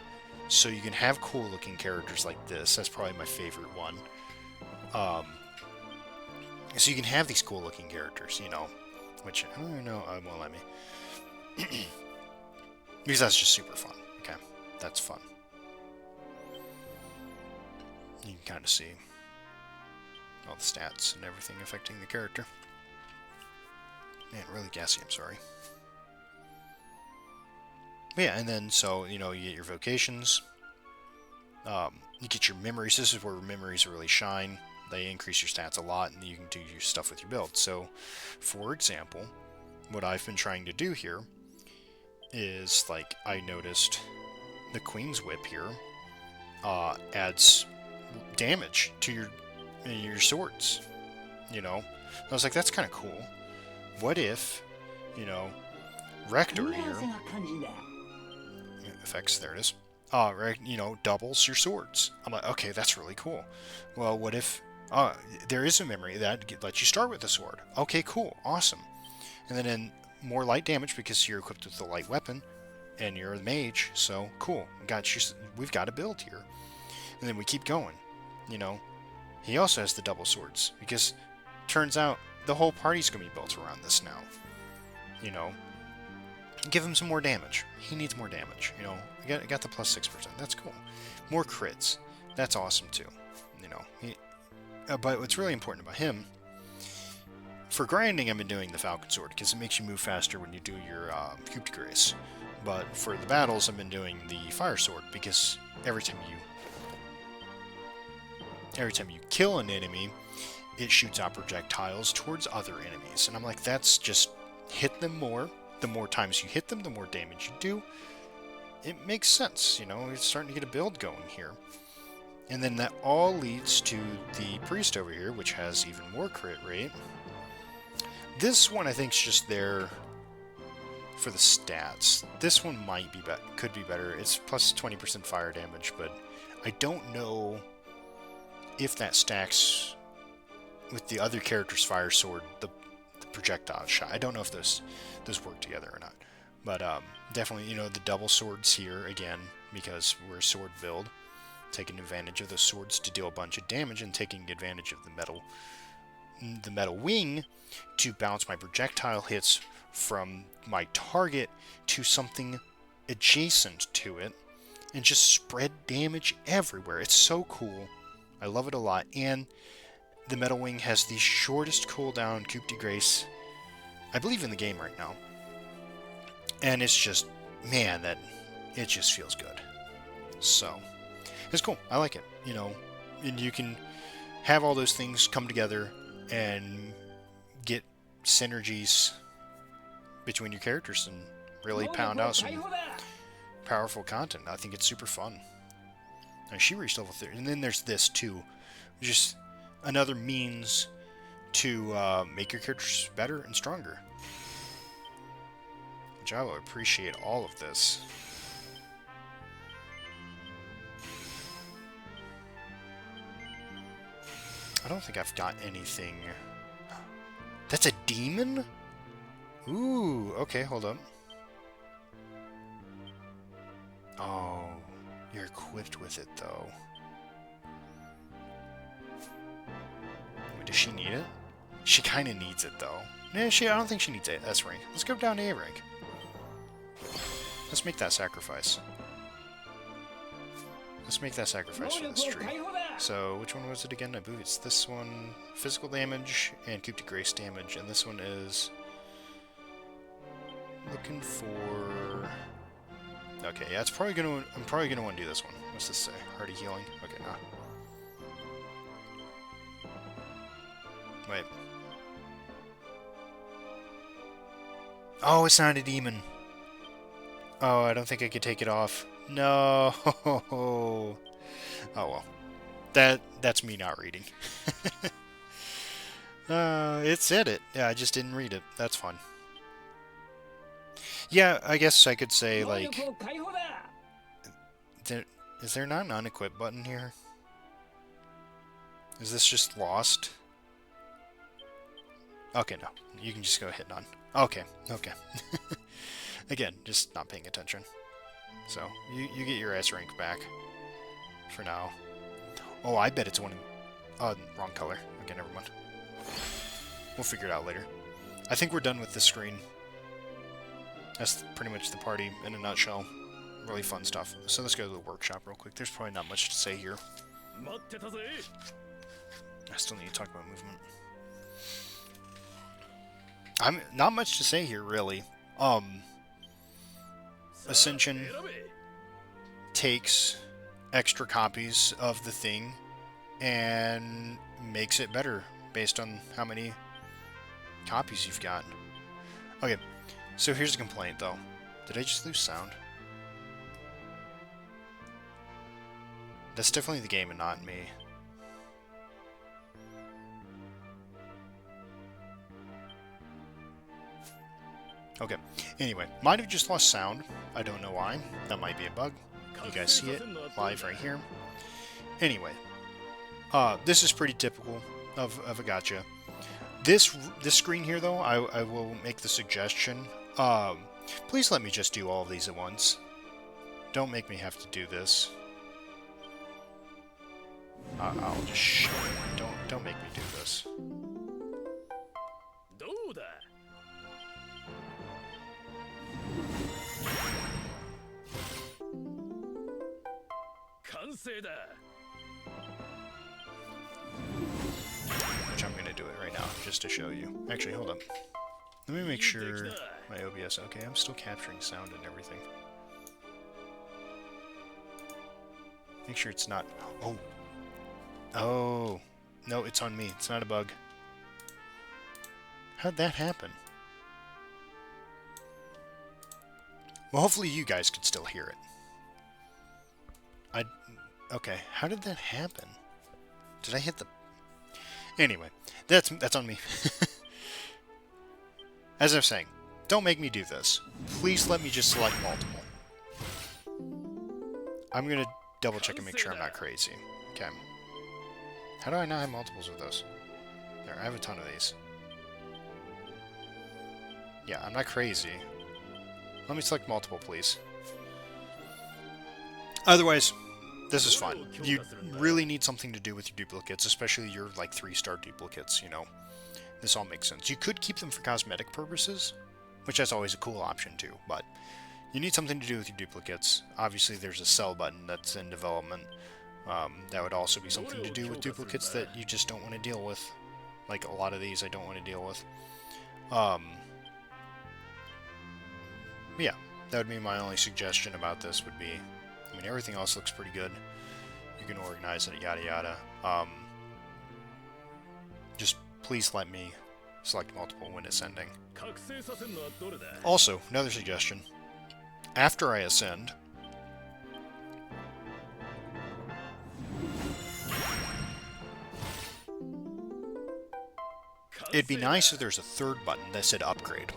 So you can have cool looking characters like this. That's probably my favorite one. So you can have these cool looking characters, you know, which I don't even know, it won't let me. Because that's just super fun. Okay, that's fun. You can kind of see all the stats and everything affecting the character. Man, really gassy, I'm sorry. But yeah, and then, so, you know, you get your vocations. You get your memories. This is where memories really shine. They increase your stats a lot, and you can do your stuff with your build. So, for example, what I've been trying to do here is, like, I noticed the Queen's Whip here adds damage to your swords. You know, I was like, that's kind of cool. What if, you know, Rector here effects, there it is. You know, doubles your swords. I'm like, okay, that's really cool. Well, what if there is a memory that lets you start with the sword? Okay, cool, awesome. And then in more light damage because you're equipped with the light weapon and you're a mage, so cool. We've got a build here. And then we keep going. You know, he also has the double swords because turns out the whole party's gonna be built around this now. You know, give him some more damage. He needs more damage. You know, I got the plus 6%. That's cool. More crits. That's awesome too. You know, but what's really important about him, for grinding, I've been doing the Falcon Sword because it makes you move faster when you do your Coup de Grace. But for the battles, I've been doing the Fire Sword because every time you kill an enemy, it shoots out projectiles towards other enemies. And I'm like, that's just hit them more. The more times you hit them, the more damage you do. It makes sense, you know, it's starting to get a build going here. And then that all leads to the Priest over here, which has even more crit rate. This one I think is just there for the stats. This one might be could be better. It's plus 20% fire damage, but I don't know if that stacks with the other character's fire sword, the projectile shot. I don't know if those work together or not. But definitely, you know, the double swords here again, because we're a sword build, taking advantage of the swords to deal a bunch of damage and taking advantage of the metal wing to bounce my projectile hits from my target to something adjacent to it and just spread damage everywhere. It's so cool. I love it a lot. And the metal wing has the shortest cooldown Coup de Grace, I believe, in the game right now. And it's just, man, it just feels good. So, it's cool. I like it. You know, and you can have all those things come together and get synergies between your characters and really pound out some powerful content. I think it's super fun. And she reached level 30. And then there's this too. Just another means to make your characters better and stronger. Which I will appreciate all of this. I don't think I've got anything. That's a demon? Ooh, okay, hold up. Oh, you're equipped with it, though. Wait, does she need it? She kind of needs it, though. Nah, I don't think she needs it. S rank. Let's go down to A rank. Let's make that sacrifice. Let's make that sacrifice for this tree. So, which one was it again? I believe it's this one. Physical damage and Coup de Grace damage. And this one is... looking for... Okay, yeah, it's probably gonna... I'm probably gonna want to do this one. What's this say? Hardy healing? Okay, nah. Wait. Oh, it's not a demon. Oh, I don't think I could take it off. No. Oh well. That's me not reading. It said it. Yeah, I just didn't read it. That's fun. Yeah, I guess I could say, like... Is there not an unequip button here? Is this just lost? Okay, no. You can just go hit none. Okay, okay. Again, just not paying attention. So, you get your S rank back. For now. Oh, I bet it's one in... wrong color. Okay, never mind. We'll figure it out later. I think we're done with this screen. That's pretty much the party in a nutshell. Really fun stuff. So let's go to the workshop real quick. There's probably not much to say here. I still need to talk about movement. Not much to say here, really. Ascension takes extra copies of the thing and makes it better based on how many copies you've got. Okay, so here's a complaint, though. Did I just lose sound? That's definitely the game and not me. Okay, anyway, might have just lost sound. I don't know why. That might be a bug. You guys see it live right here. Anyway, this is pretty typical of a gacha. This screen here, though, I will make the suggestion. Please let me just do all of these at once. Don't make me have to do this. I'll just show you. Don't make me do this. Which I'm gonna do it right now, just to show you. Actually, hold up. Let me make sure my OBS... Okay, I'm still capturing sound and everything. Make sure it's not... Oh! Oh! No, it's on me. It's not a bug. How'd that happen? Well, hopefully you guys can still hear it. Okay, how did that happen? Did I hit the... Anyway, that's on me. As I was saying, don't make me do this. Please let me just select multiple. I'm gonna double check and make sure I'm not crazy. Okay. How do I not have multiples of those? There, I have a ton of these. Yeah, I'm not crazy. Let me select multiple, please. Otherwise, this is fun. You really need something to do with your duplicates, especially your, like, 3-star duplicates, you know. This all makes sense. You could keep them for cosmetic purposes, which is always a cool option, too, but you need something to do with your duplicates. Obviously, there's a sell button that's in development. That would also be something to do with duplicates that you just don't want to deal with. Like, a lot of these I don't want to deal with. Yeah, that would be my only suggestion about this would be... I mean, everything else looks pretty good. You can organize it, yada yada. Just please let me select multiple when ascending. Also, another suggestion. After I ascend, it'd be nice if there's a third button that said upgrade.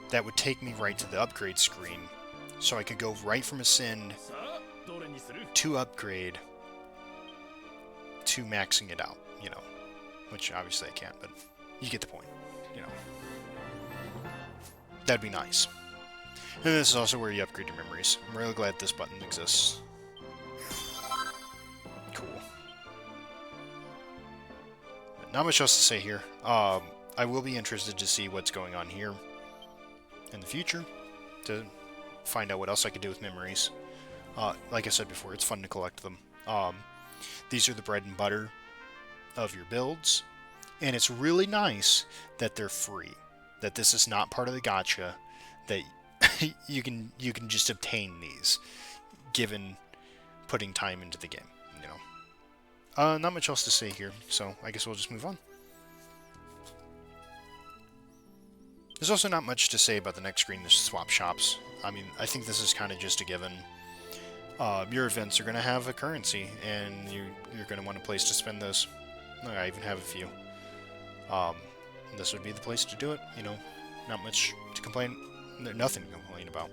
That would take me right to the upgrade screen, so I could go right from ascend to upgrade to maxing it out, you know. Which obviously I can't, but you get the point, you know. That'd be nice. And this is also where you upgrade your memories. I'm really glad this button exists. Cool. But not much else to say here. I will be interested to see what's going on here in the future, to find out what else I could do with memories. Like I said before, it's fun to collect them. These are the bread and butter of your builds, and it's really nice that they're free. That this is not part of the gacha, that you can just obtain these, given putting time into the game, you know. Not much else to say here, so I guess we'll just move on. There's also not much to say about the next screen, the swap shops. I mean, I think this is kind of just a given. Your events are going to have a currency, and you're going to want a place to spend those. I even have a few. This would be the place to do it, you know. Not much to complain, nothing to complain about.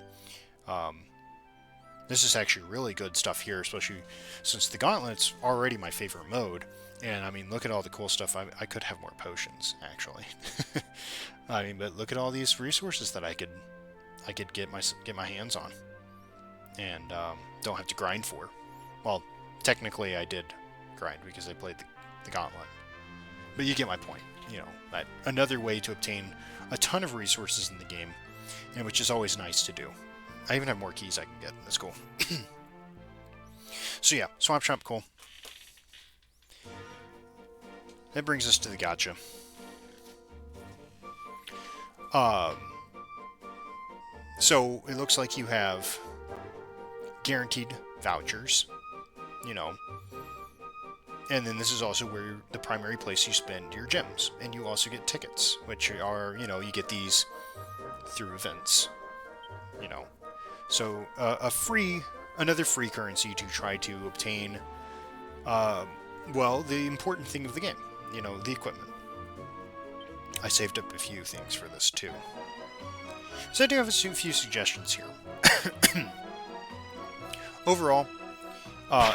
This is actually really good stuff here, especially since the Gauntlet's already my favorite mode. And, I mean, look at all the cool stuff. I could have more potions, actually. I mean, but look at all these resources that I could get my hands on. and don't have to grind for. Well, technically I did grind because I played the Gauntlet. But you get my point. You know, that another way to obtain a ton of resources in the game, and which is always nice to do. I even have more keys I can get. That's cool. So yeah, Swamp Shop, cool. That brings us to the gacha. So it looks like you have guaranteed vouchers, you know, and then this is also where the primary place you spend your gems, and you also get tickets, which are, you know, you get these through events, you know. So another free currency to try to obtain, well, the important thing of the game, you know, the equipment. I saved up a few things for this too. So I do have a few suggestions here. Overall,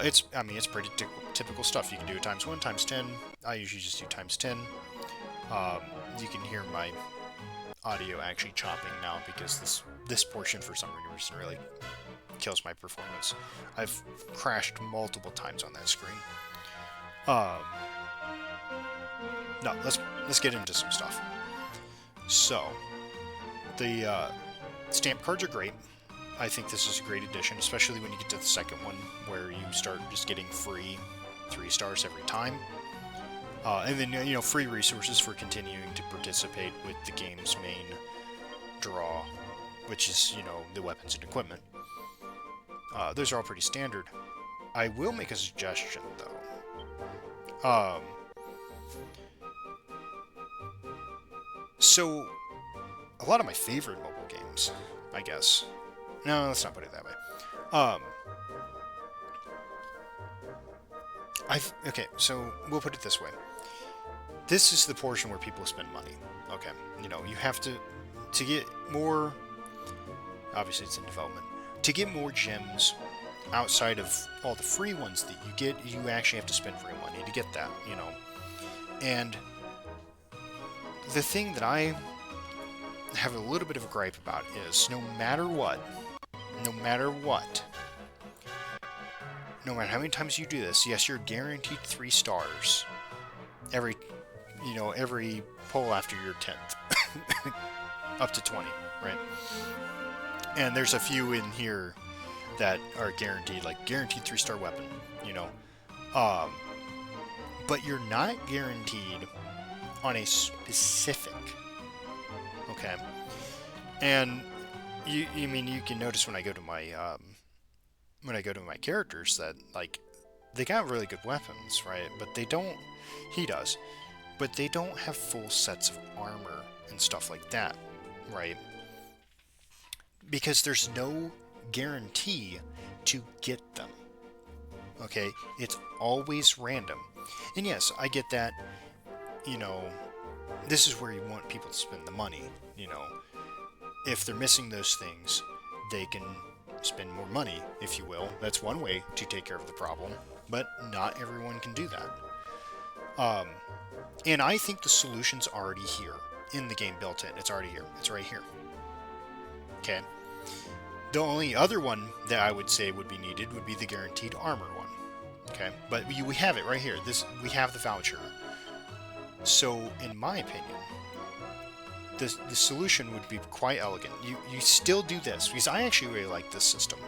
it's pretty typical stuff. You can do it times 1, times 10. I usually just do times 10. You can hear my audio actually chopping now because this portion for some reason really kills my performance. I've crashed multiple times on that screen. No, let's get into some stuff. So, the stamp cards are great. I think this is a great addition, especially when you get to the second one, where you start just getting free 3 stars every time. And then, you know, free resources for continuing to participate with the game's main draw, which is, you know, the weapons and equipment. Those are all pretty standard. I will make a suggestion, though. So, a lot of my favorite mobile games, I guess. No, let's not put it that way. Okay, so we'll put it this way. This is the portion where people spend money. Okay, you know, you have to get more. Obviously, it's in development. To get more gems outside of all the free ones that you get, you actually have to spend real money to get that, you know. And the thing that I have a little bit of a gripe about is no matter how many times you do this, yes, you're guaranteed 3 stars every poll after your 10th. Up to 20, right? And there's a few in here that are guaranteed, like guaranteed 3-star weapon, you know. But you're not guaranteed on a specific, okay? And you can notice when I go to my characters that, like, they got really good weapons, right? But he does, but they don't have full sets of armor and stuff like that, right? Because there's no guarantee to get them. Okay? It's always random. And yes, I get that, you know, this is where you want people to spend the money, you know. If they're missing those things, they can spend more money, if you will. That's one way to take care of the problem, but not everyone can do that. And I think the solution's already here in the game built in. It's already here. It's right here. Okay? The only other one that I would say would be needed would be the guaranteed armor one. Okay? But we have it right here. We have the voucher. So, in my opinion, the solution would be quite elegant. You still do this, because I actually really like this system.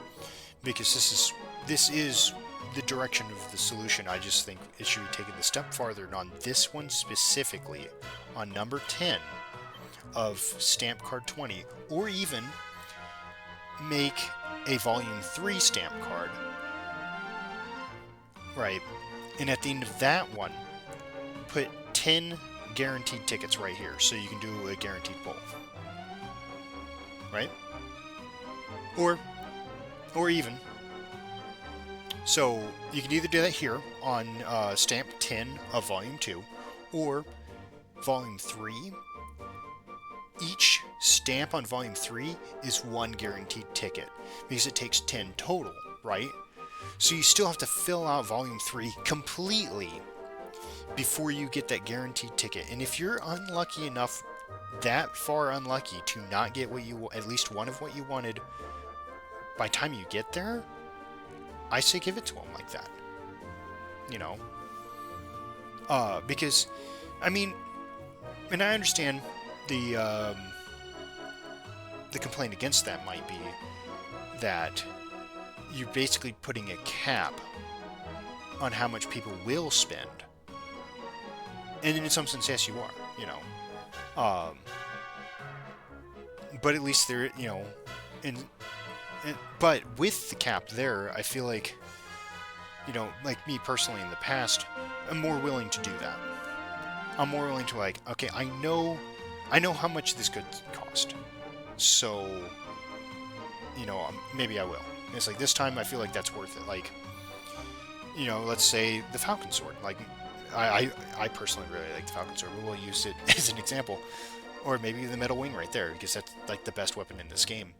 Because this is the direction of the solution. I just think it should be taken a step farther, and on this one specifically, on number 10 of Stamp Card 20, or even make a Volume 3 stamp card, right? And at the end of that one, put 10 guaranteed tickets right here, so you can do a guaranteed pull, right? Or even, so you can either do that here on Stamp 10 of Volume 2, or Volume 3. Each stamp on Volume 3 is 1 guaranteed ticket, because it takes 10 total, right? So you still have to fill out Volume 3 completely before you get that guaranteed ticket. And if you're unlucky enough, that far unlucky, to not get at least one of what you wanted by the time you get there, I say give it to them like that. You know? Because, I mean, and I understand the complaint against that might be that you're basically putting a cap on how much people will spend. And in some sense, yes, you are, you know. But at least there, you know, but with the cap there, I feel like, you know, like me personally in the past, I'm more willing to do that. I'm more willing to like, okay, I know how much this could cost, so, you know, maybe I will. And it's like this time I feel like that's worth it. Like, you know, let's say the Falcon Sword. Like, I personally really like the Falcon Sword, but we'll use it as an example. Or maybe the Metal Wing right there, because that's like the best weapon in this game.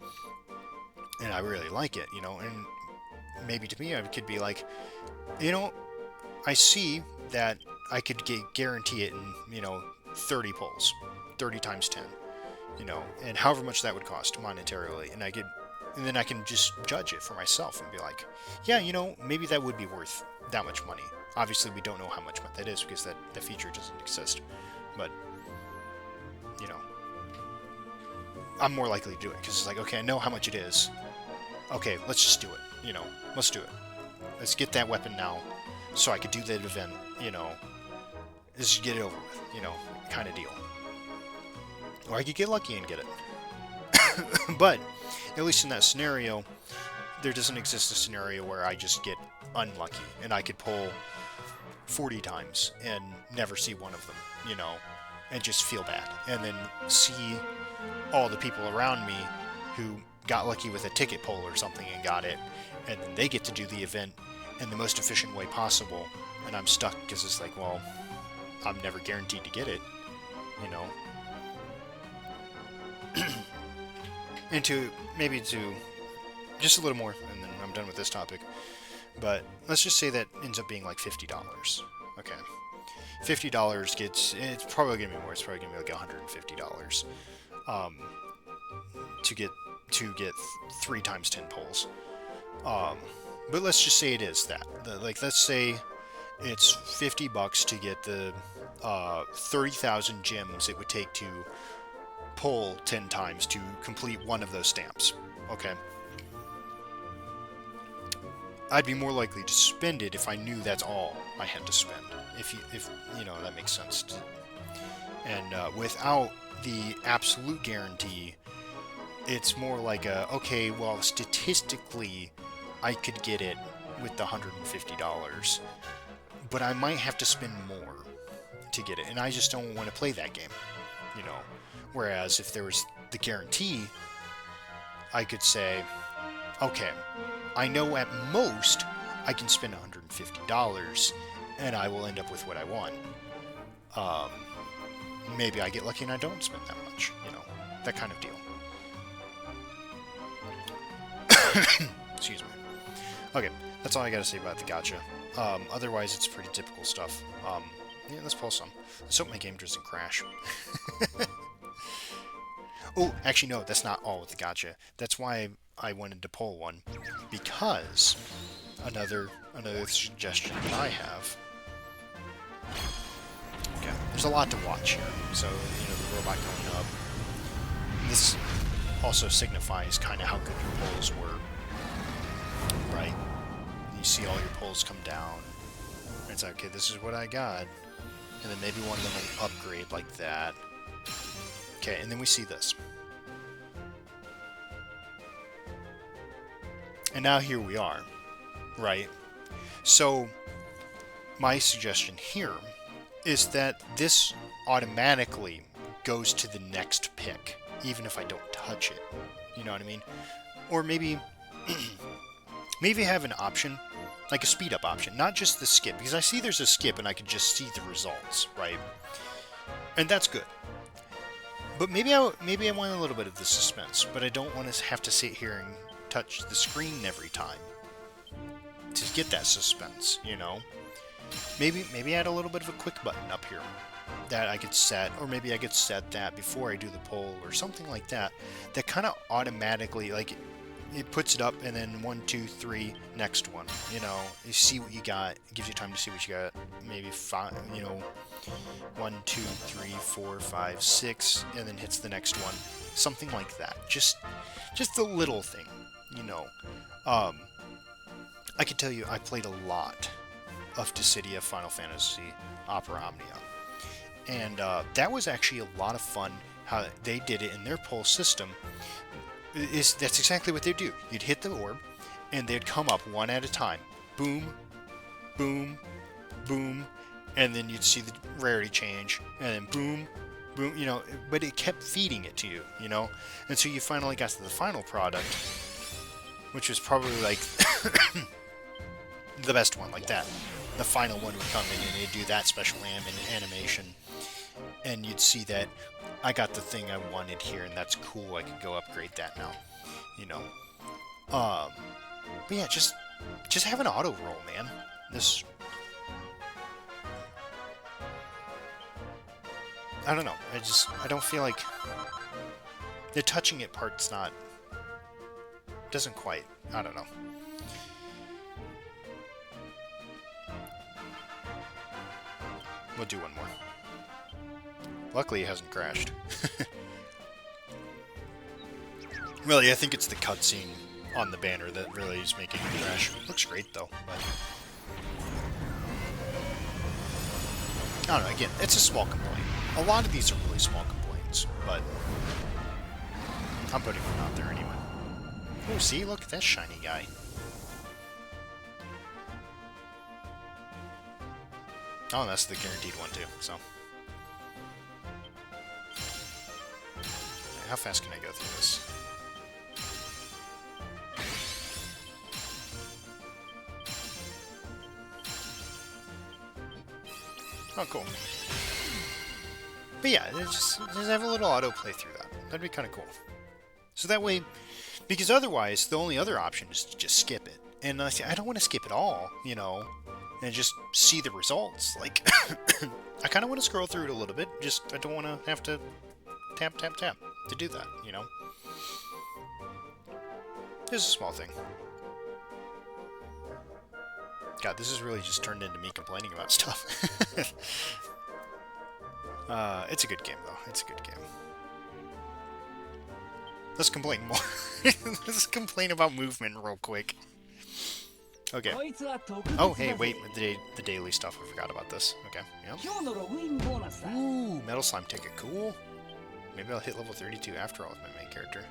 And I really like it, you know, and maybe to me I could be like, you know, I see that I could guarantee it in, you know, 30 pulls, 30 times 10, you know, and however much that would cost monetarily, and then I can just judge it for myself and be like, yeah, you know, maybe that would be worth that much money. Obviously, we don't know how much that is because that feature doesn't exist, but, you know, I'm more likely to do it because it's like, okay, I know how much it is. Okay, let's just do it, you know, let's do it. Let's get that weapon now so I could do that event, you know, let's just get it over with, you know, kind of deal. Or I could get lucky and get it. But, at least in that scenario, there doesn't exist a scenario where I just get unlucky and I could pull 40 times and never see one of them, you know, and just feel bad. And then see all the people around me who got lucky with a ticket pull or something and got it, and then they get to do the event in the most efficient way possible, and I'm stuck because it's like, well, I'm never guaranteed to get it, you know. And maybe to just a little more, and then I'm done with this topic, but let's just say that ends up being like $50. Okay. $50 gets, it's probably going to be more, it's probably going to be like $150 to get 3 times 10 pulls. But let's just say it is that. Like, let's say it's $50 to get the 30,000 gems it would take to pull 10 times to complete one of those stamps. Okay. I'd be more likely to spend it if I knew that's all I had to spend. If you know, that makes sense. And without the absolute guarantee, it's more like okay, well, statistically, I could get it with the $150, but I might have to spend more to get it, and I just don't want to play that game, you know. Whereas if there was the guarantee, I could say, okay, I know at most I can spend $150, and I will end up with what I want. Maybe I get lucky and I don't spend that much, you know, that kind of deal. Excuse me. Okay, that's all I gotta say about the gacha. Otherwise, it's pretty typical stuff. Yeah, let's pull some. Let's hope my game doesn't crash. Oh, actually, no, that's not all with the gacha. That's why I wanted to pull one, because another suggestion that I have. Okay, there's a lot to watch here. So, you know, the robot going up. This also signifies kind of how good your pulls were, right? You see all your pulls come down. And it's like, okay, this is what I got. And then maybe one of them will upgrade like that. Okay, and then we see this. And now here we are, right? So, my suggestion here is that this automatically goes to the next pick, even if I don't touch it. You know what I mean? Or maybe, maybe have an option, like a speed up option, not just the skip, because I see there's a skip and I can just see the results, right? And that's good. But maybe I want a little bit of the suspense, but I don't want to have to sit here and touch the screen every time to get that suspense, you know? Maybe add a little bit of a quick button up here that I could set, or maybe I could set that before I do the poll or something like that, that kind of automatically, like, it puts it up, and then 1, 2, 3, next one. You know, you see what you got. It gives you time to see what you got. Maybe 5, you know, 1, 2, 3, 4, 5, 6, and then hits the next one. Something like that. Just a little thing, you know. I can tell you, I played a lot of Dissidia Final Fantasy Opera Omnia. And that was actually a lot of fun how they did it in their pulse system. That's exactly what they do. You'd hit the orb, and they'd come up one at a time. Boom, boom, boom, and then you'd see the rarity change, and then boom, boom, you know, but it kept feeding it to you, you know? And so you finally got to the final product, which was probably like the best one, like that. The final one would come in and it'd do that special animation, and you'd see that I got the thing I wanted here, and that's cool. I could go upgrade that now, you know. But yeah, just have an auto roll, man. This, I don't know. I don't feel like the touching it part's not, doesn't quite. I don't know. We'll do one more. Luckily, it hasn't crashed. Really, I think it's the cutscene on the banner that really is making it crash. Looks great, though. But I don't know, again, it's a small complaint. A lot of these are really small complaints, but I'm putting them out there anyway. Oh, see? Look at that shiny guy. Oh, that's the guaranteed one, too, so. How fast can I go through this? Oh, cool. But yeah, just have a little autoplay through that. That'd be kind of cool. So that way, because otherwise, the only other option is to just skip it. And I don't want to skip it all, you know, and just see the results. Like, I kind of want to scroll through it a little bit. I don't want to have to tap, tap, tap to do that, you know? This is a small thing. God, this has really just turned into me complaining about stuff. It's a good game, though. It's a good game. Let's complain more. Let's complain about movement real quick. Okay. Oh, hey, wait. The daily stuff. I forgot about this. Okay, yeah. Ooh, Metal Slime ticket. Cool. Maybe I'll hit level 32 after all with my main character.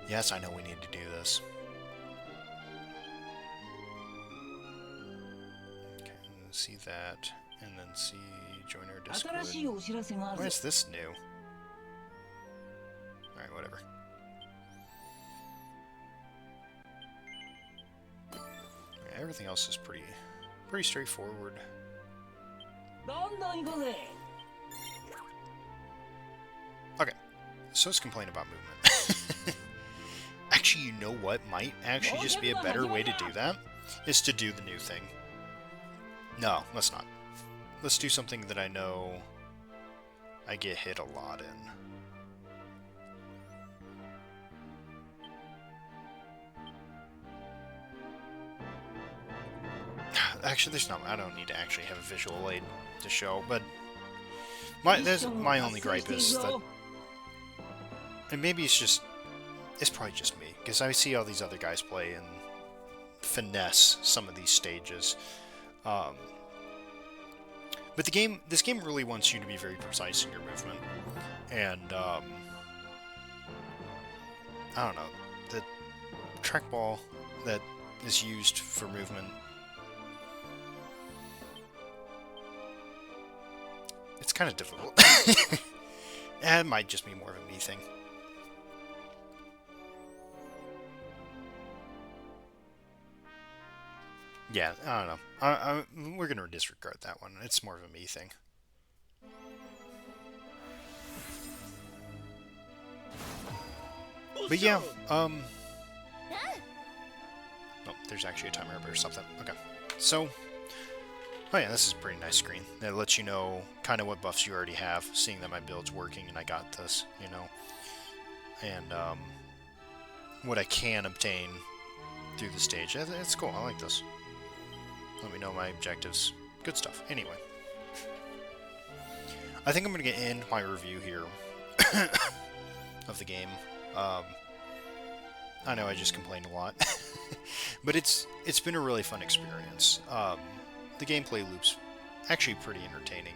Yes, I know we need to do this. Okay, see that, and then see join our Discord. Why is this new? Alright, whatever. Yeah, everything else is pretty straightforward. Okay, so let's complain about movement. Actually, you know what might actually just be a better way to do that? Is to do the new thing. No, let's not. Let's do something that I know I get hit a lot in. Actually, I don't need to actually have a visual aid to show, but my only gripe is that, and maybe it's probably just me, because I see all these other guys play and finesse some of these stages. But this game really wants you to be very precise in your movement, and I don't know, the trackball that is used for movement, it's kind of difficult. It might just be more of a me thing. Yeah, I don't know. We're gonna disregard that one. It's more of a me thing. But yeah, oh, there's actually a timer or something. Okay, so, oh yeah, this is a pretty nice screen. It lets you know kind of what buffs you already have, seeing that my build's working and I got this, you know. And, what I can obtain through the stage. It's cool. I like this. Let me know my objectives. Good stuff. Anyway. I think I'm going to end my review here of the game. I know I just complained a lot. But it's been a really fun experience. The gameplay loop's actually pretty entertaining.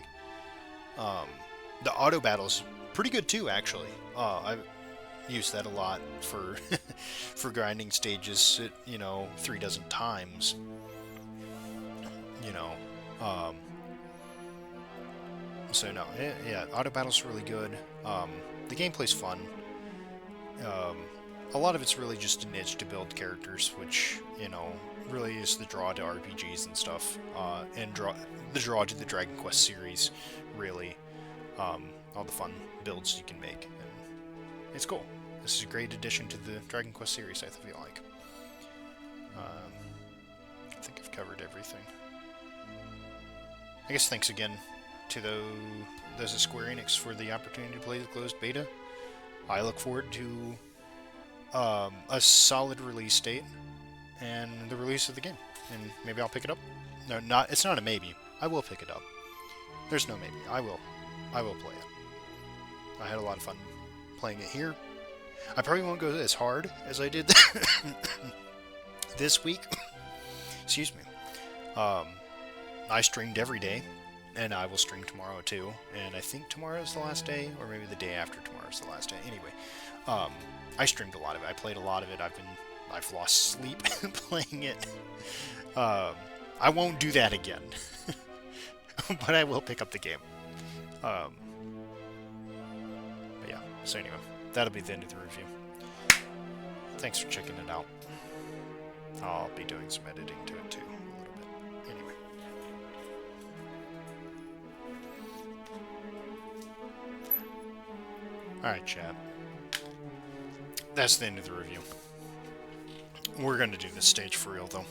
The auto battle's pretty good too, actually. I've used that a lot for for grinding stages, 3 dozen times. So no, yeah, auto battle's really good. The gameplay's fun. A lot of it's really just an itch to build characters, which, really is the draw to RPGs and stuff, and the draw to the Dragon Quest series, really. All the fun builds you can make, and it's cool. This is a great addition to the Dragon Quest series, I feel like. I think I've covered everything. I guess thanks again to those at Square Enix for the opportunity to play the closed beta. I look forward to a solid release date and the release of the game, and maybe I'll pick it up. No, it's not a maybe. I will pick it up. There's no maybe. I will play it. I had a lot of fun playing it here. I probably won't go as hard as I did this week. Excuse me. I streamed every day, and I will stream tomorrow too. And I think tomorrow is the last day, or maybe the day after tomorrow is the last day. Anyway, I streamed a lot of it. I played a lot of it. I've lost sleep playing it. I won't do that again, but I will pick up the game. But yeah. So anyway, that'll be the end of the review. Thanks for checking it out. I'll be doing some editing to it too, a little bit. Anyway. Alright, chat. That's the end of the review. We're going to do this stage for real, though.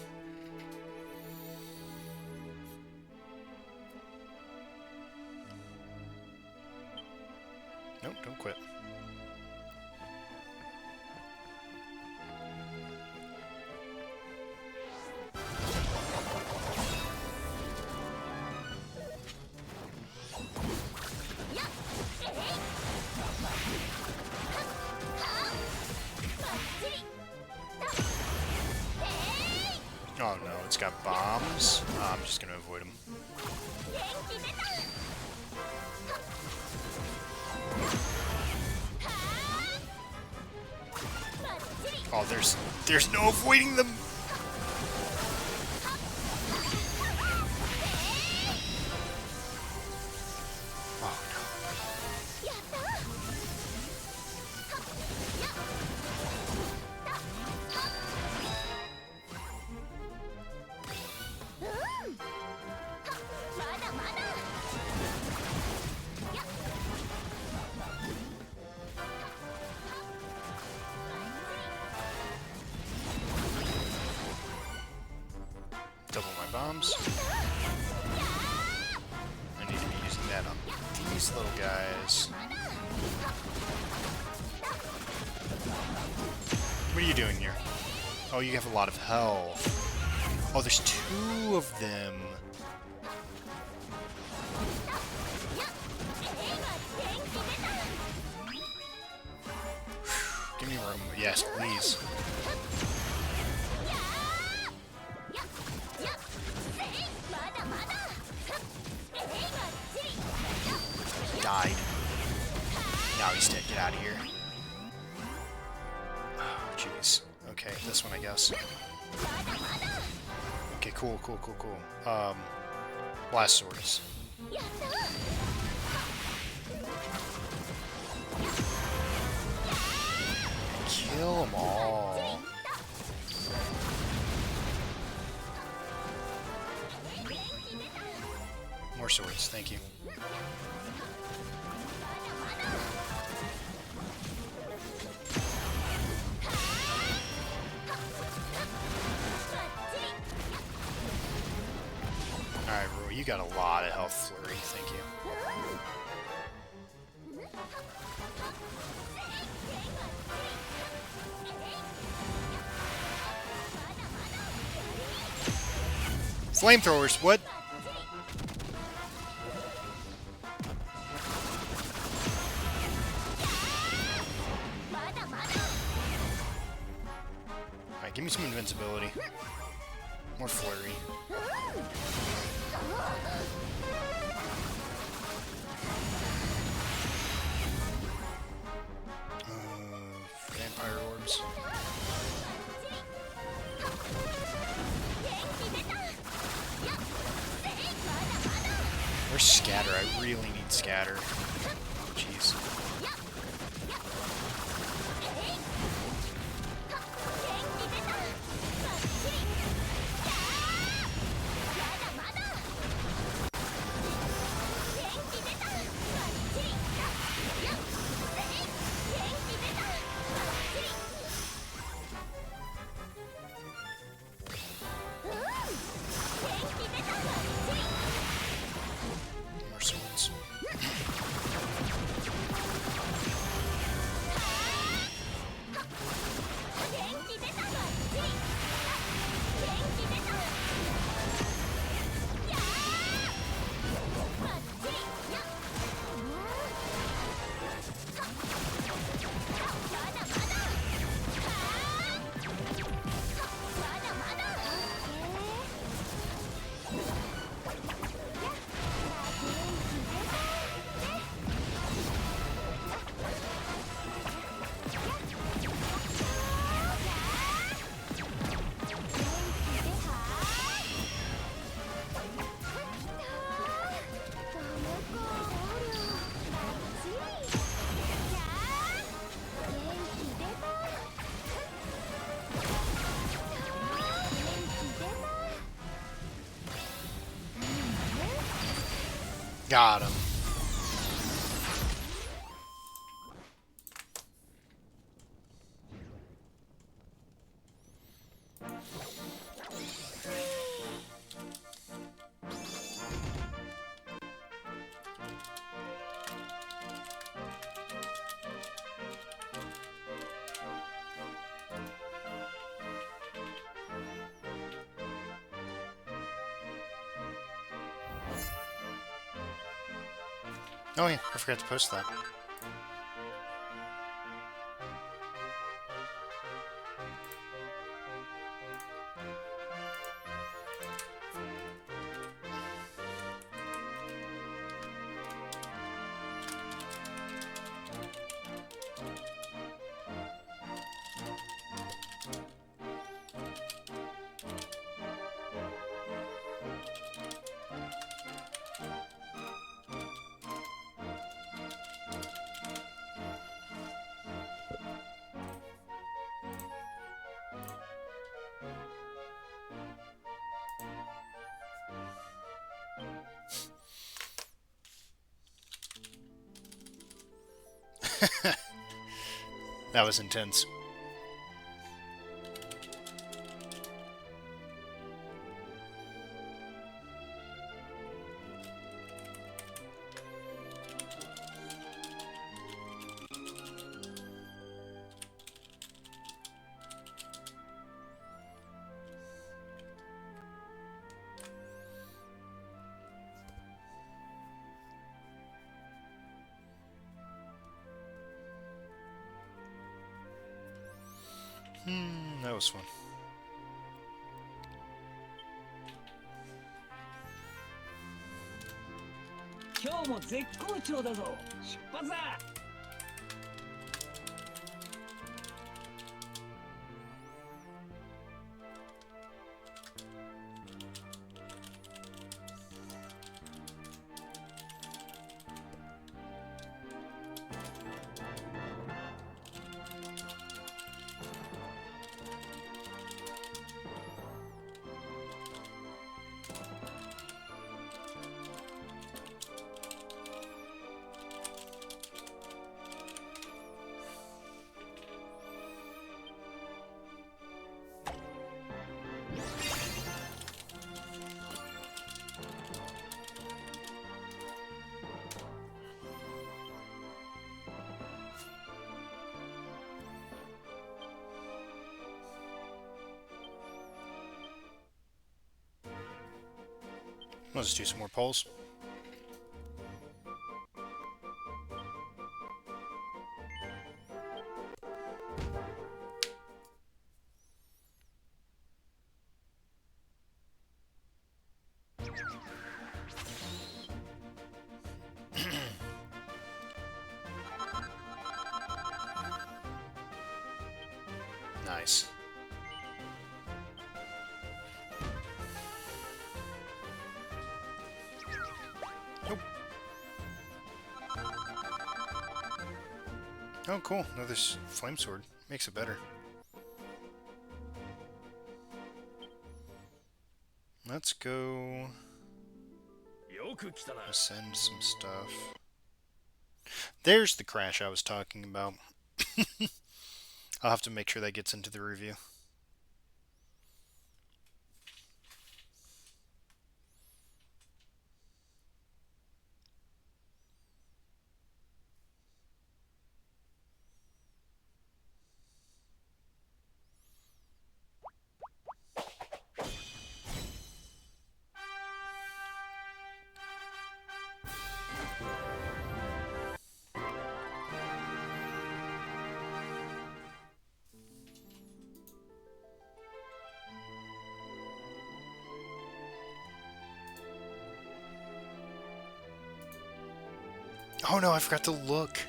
Nope, don't quit. Oh no, it's got bombs. I'm just gonna avoid them. Oh, there's no avoiding them. Oh no. Double my bombs. I need to be using that on these little guys. What are you doing here? Oh, you have a lot of health. Oh, there's 2 of them. Give me room. Yes, please. Died. Now he's dead. Get out of here. Oh, jeez. Okay, this one, I guess. Okay, cool. Blast swords. Kill them all. More swords, thank you. Alright, Rui, you got a lot of health flurry, thank you. Flamethrowers, what? Alright, give me some invincibility. More flurry. Vampire orbs. Where's scatter? I really need scatter. Jeez. More swords. Got him. Oh yeah, I forgot to post that. That was intense. That was fun. I'll just do some more polls. Nice. Nope. Oh, cool. Another flame sword. Makes it better. Let's go ascend some stuff. There's the crash I was talking about. I'll have to make sure that gets into the review. Oh no, I forgot to look.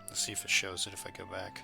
Let's see if it shows it if I go back.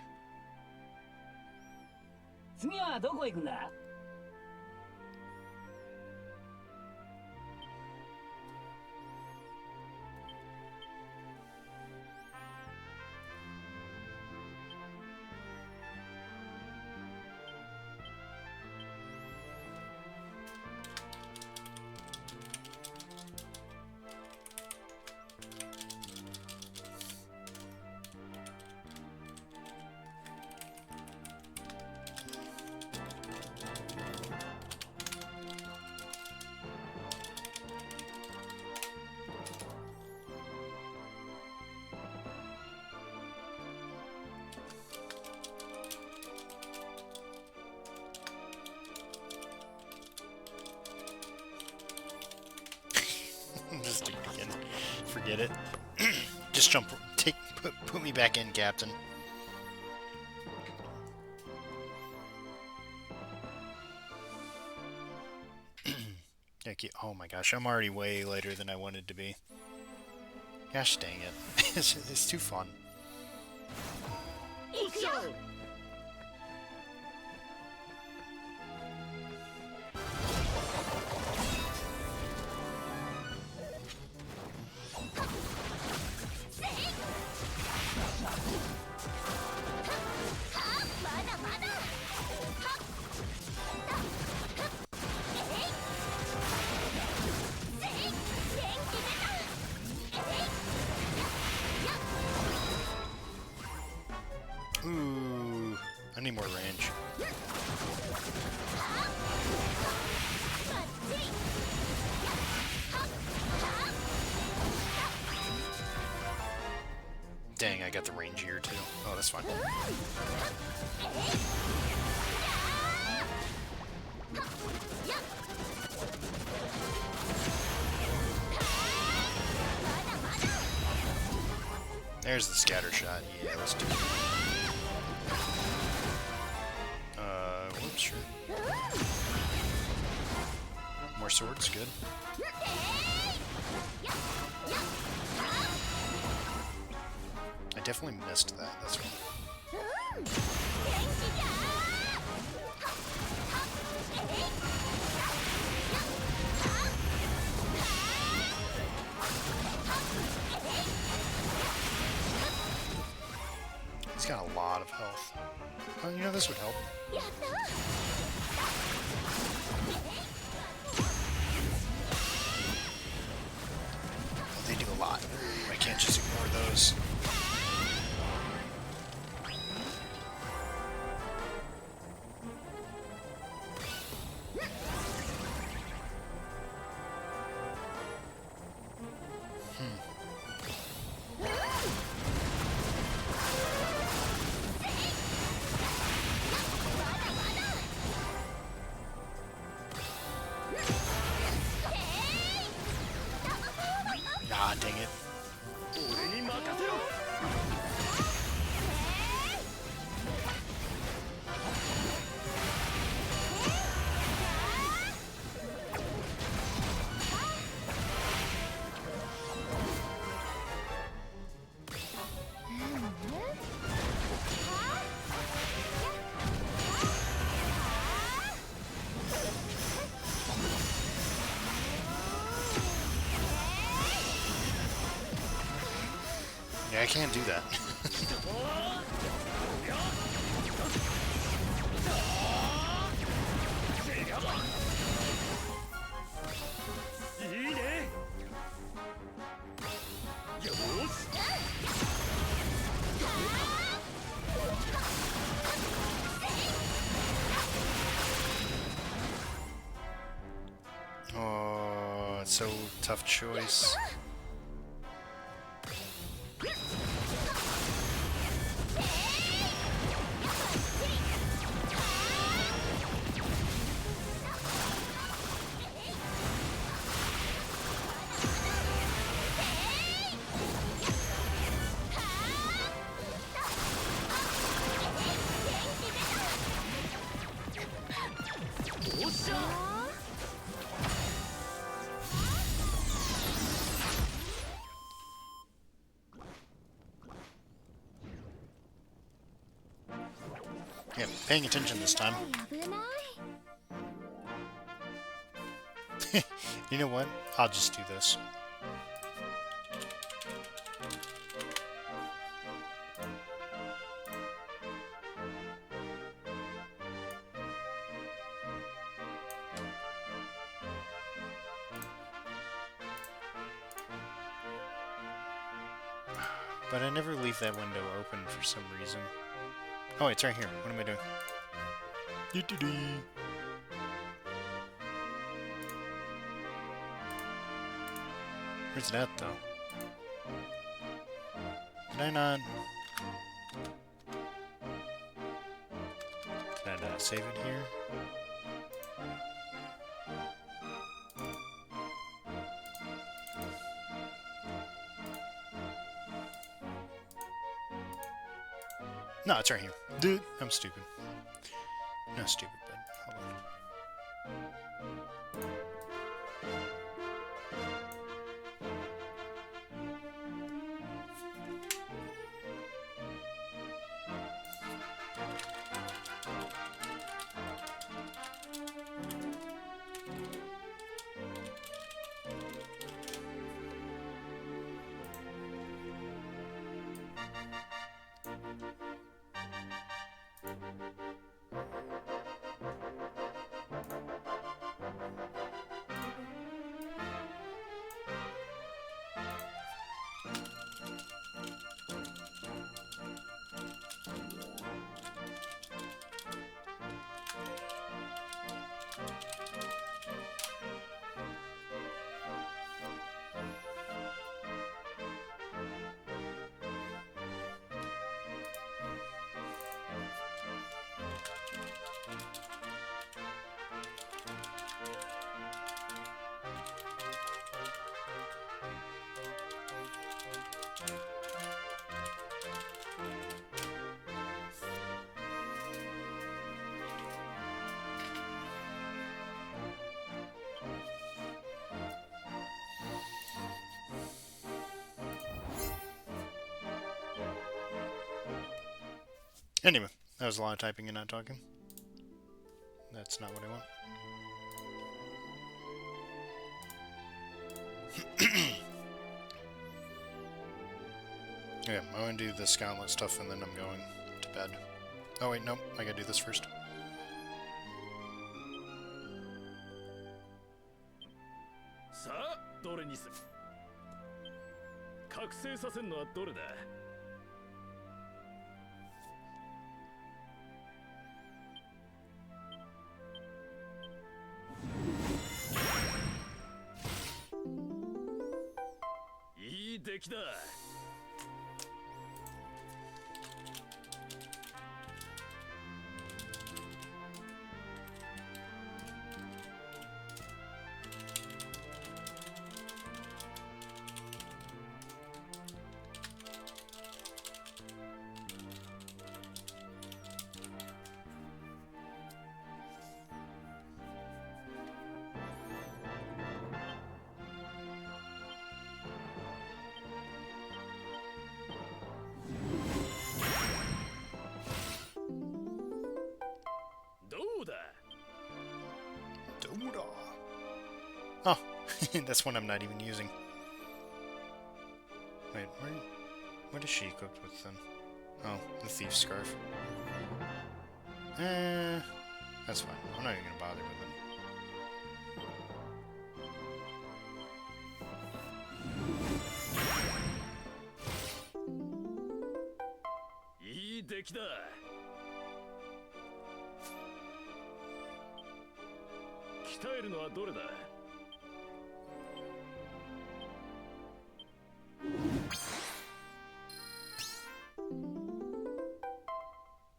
Just again, forget it. Just jump, put me back in, Captain. Oh my gosh, I'm already way later than I wanted to be. Gosh dang it. It's too fun. Ooh, I need more range. Dang, I got the range here too. Oh, that's fine. There's the scatter shot. Yeah, let's do it. Whoops, sure. More swords, good. I definitely missed that, that's right. He's got a lot of health. Oh, you know, this would help. They do a lot. I can't just ignore those. Yeah, I can't do that. Oh, it's so tough choice. Yeah, paying attention this time. You know what? I'll just do this. But I never leave that window open for some reason. Oh, it's right here. What am I doing? Where's that, though? Did I not... Did I not save it here? No, it's right here. Dude, I'm stupid. Not stupid, but hold on. Anyway, that was a lot of typing and not talking. That's not what I want. Yeah, I'm going to do this Gauntlet stuff and then I'm going to bed. Oh wait, nope, I gotta do this first. さあ、どれにする？覚醒させるのはどれだ？いい出来だ。Oh, that's one I'm not even using. Wait, What is she equipped with then? Oh, the thief's scarf. That's fine. I'm not even gonna bother with it. いい出来だ。鍛えるのはどれだ。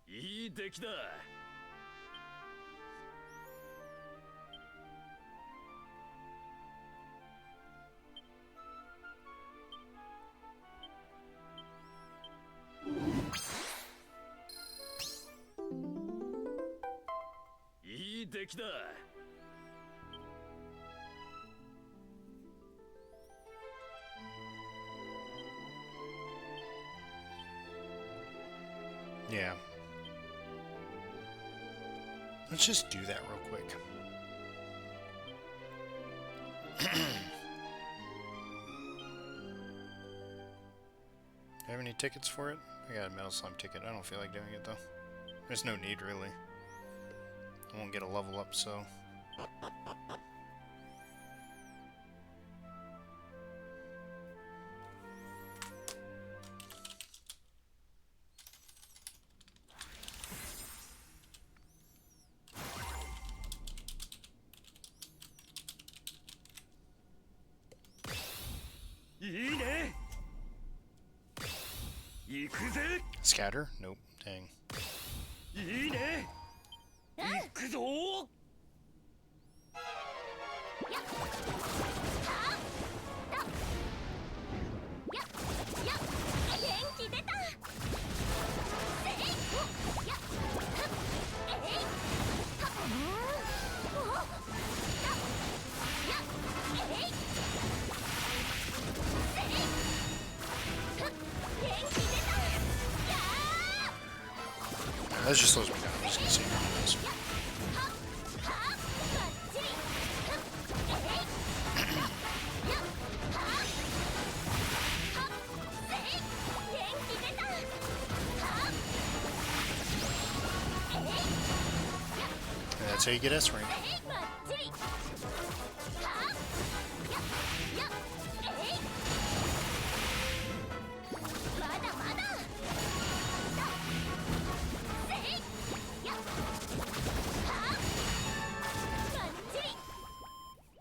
いい出来だ。いい出来だ。Yeah. Let's just do that real quick. Have any tickets for it? I got a Metal Slime ticket. I don't feel like doing it though. There's no need really. I won't get a level up, so. Scatter? Nope. Dang. いいね。行くぞ。That just slows me down. I'm just gonna see what it is. And that's how you get S rank.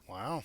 Wow.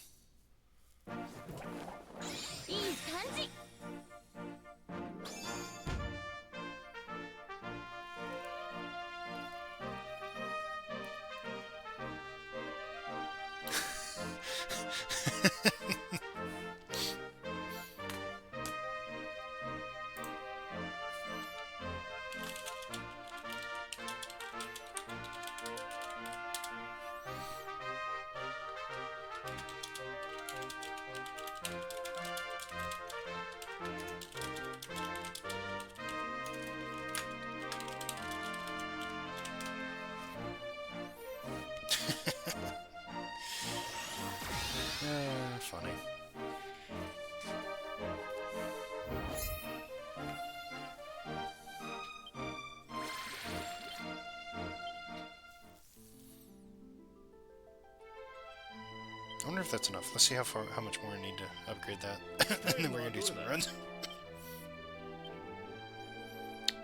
Funny. I wonder if that's enough. Let's see how much more I need to upgrade that. And then we're gonna do some runs.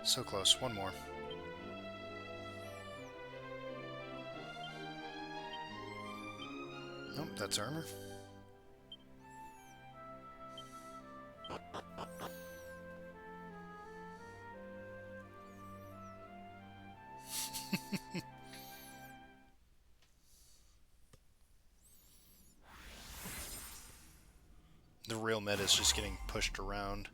So close. One more. Nope, that's armor. The real meta is just getting pushed around.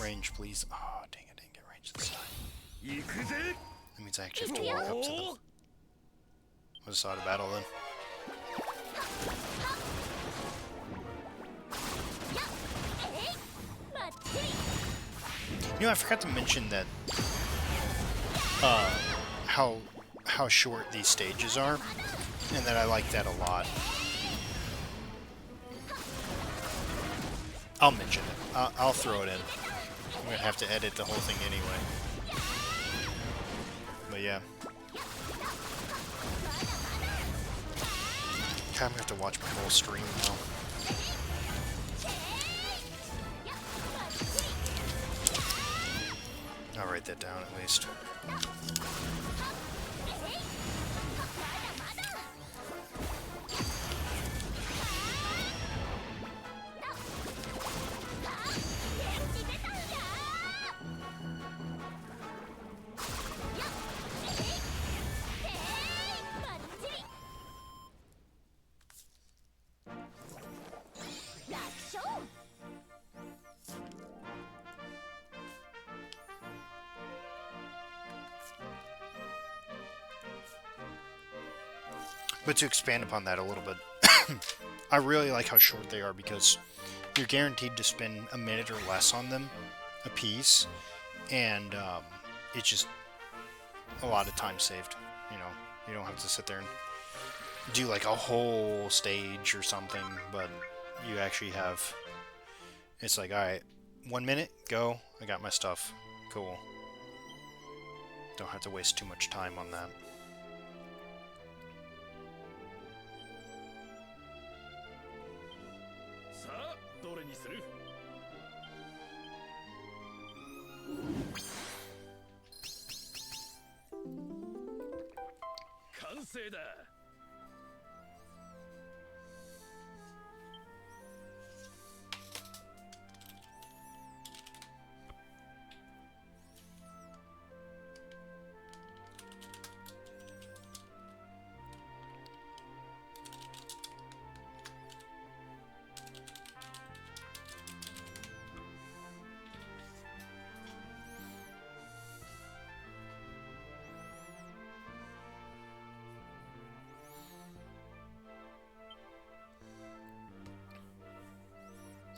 Range, please. Oh, dang, I didn't get range this time. That means I actually have to walk up to them. I just saw it battle then. You know, I forgot to mention that how short these stages are, and that I like that a lot. I'll mention it. I'll throw it in. I'm gonna have to edit the whole thing anyway. But yeah. I'm gonna have to watch my whole stream now. I'll write that down at least. But to expand upon that a little bit, I really like how short they are because you're guaranteed to spend a minute or less on them a piece, and it's just a lot of time saved. You know, you don't have to sit there and do like a whole stage or something, but you actually have, it's like, alright, 1 minute, go, I got my stuff, cool. Don't have to waste too much time on that.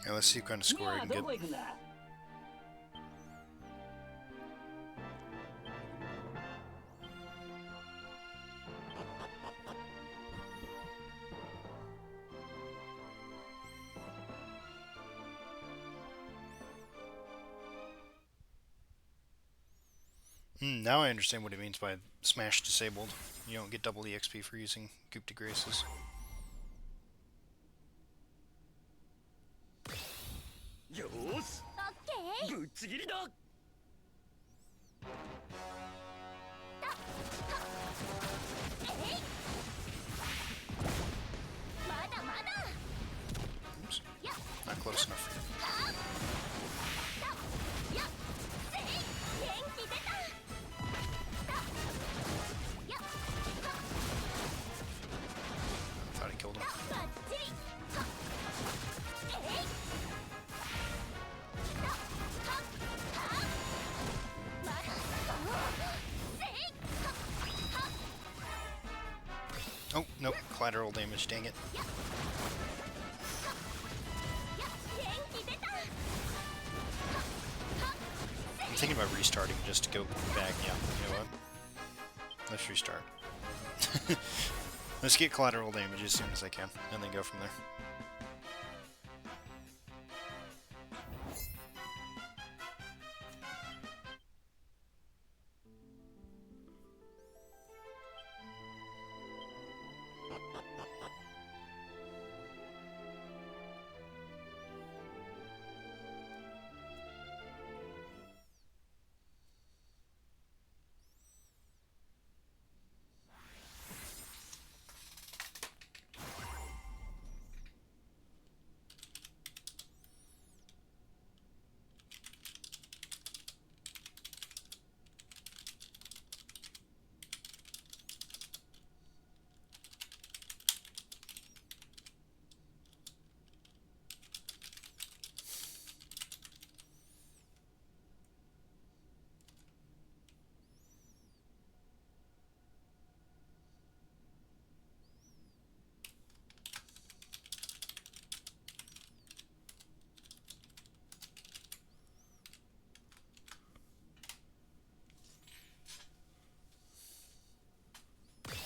Yeah, let's see what kind of score I can get. Now I understand what it means by smash disabled. You don't get double EXP for using Coup de Graces. Oops. Not close enough. Thought I killed him. Oh, nope. Collateral damage, dang it. I'm thinking about restarting just to go back. Yeah, you know what? Let's restart. Let's get collateral damage as soon as I can, and then go from there.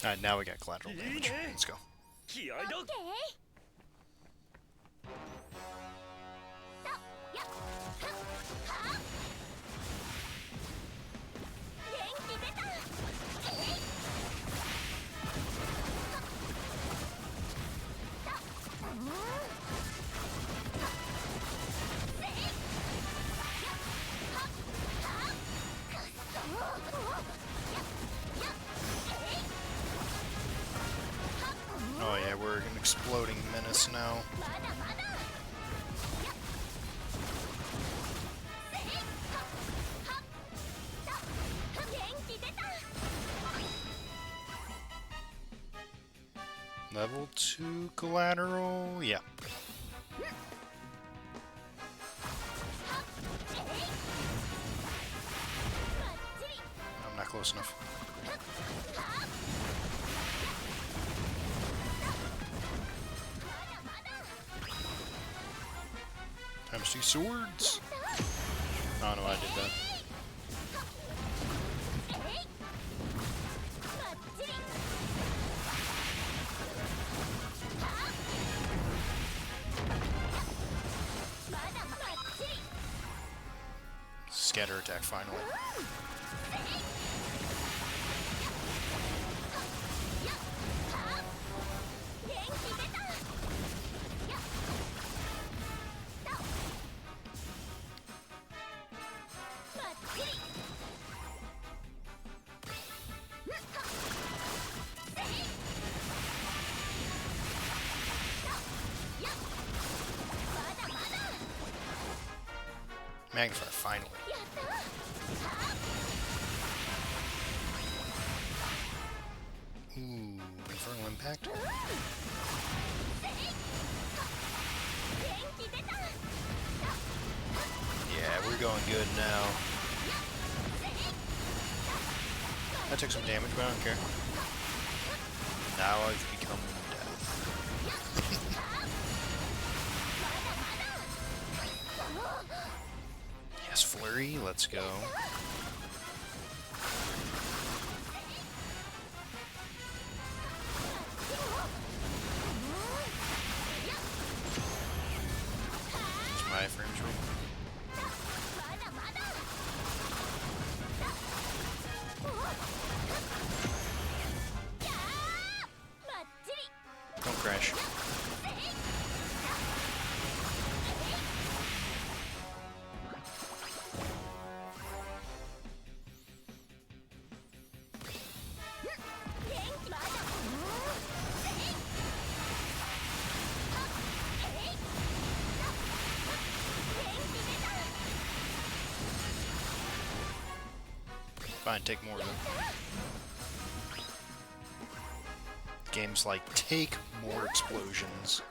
Alright, now we got collateral damage. Let's go. exploding menace now. Level 2 collateral, yeah. I'm not close enough. Times 2 swords. Oh no, I did that. Scatter attack finally. Magnify finally. Ooh, Infernal Impact. Yeah, we're going good now. I took some damage, but I don't care. Now I've become death. Yes, Flurry, let's go. It's my frames room. Don't crash. Fine, take more of it. Games like take more explosions.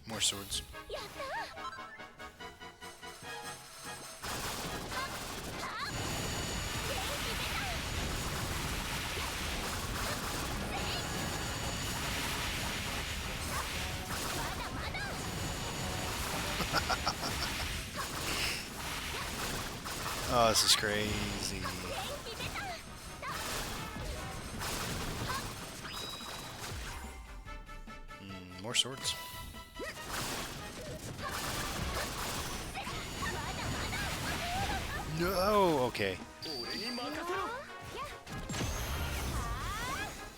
More swords. Oh, this is crazy. More swords. No, okay. I'm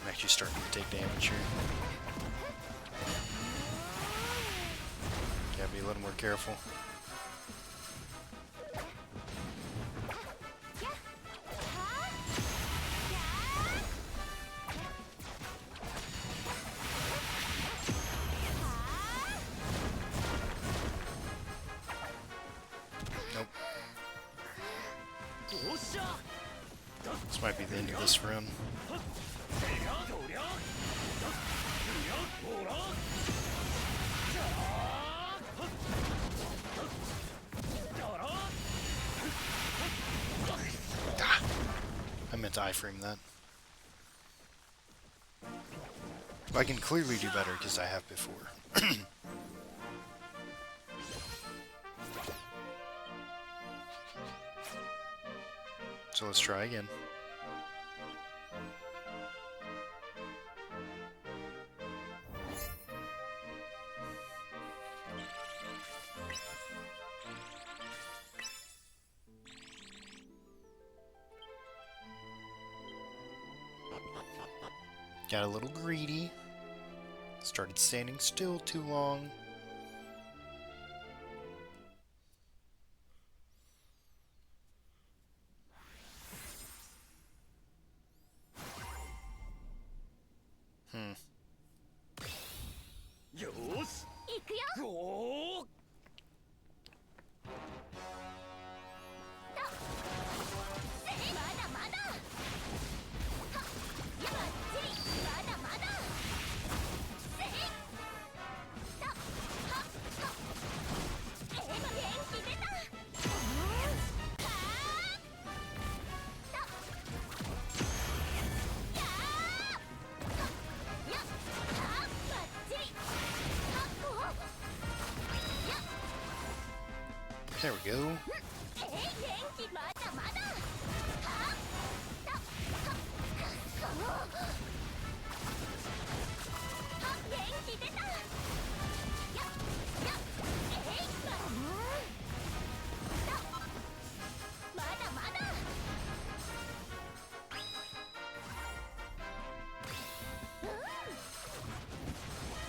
actually starting to take damage here. Gotta be a little more careful. Nope. This might be the end of this run. Ah, I meant to iframe that. I can clearly do better because I have before. So let's try again. Got a little greedy. Started standing still too long. Yosh! 行くよ！おー！まだまだ！はっ！やばっちり！まだまだ！せい！た！はっ！はっ！元気出た！はー！た！やー！はっ！やっ！はっ！ばっちり！はっ！おっ！やっ！ There we go. 元気まだまだ！はっ！た！はっ！はっ！元気出た！やっ！やっ！また！まだまだ！うん！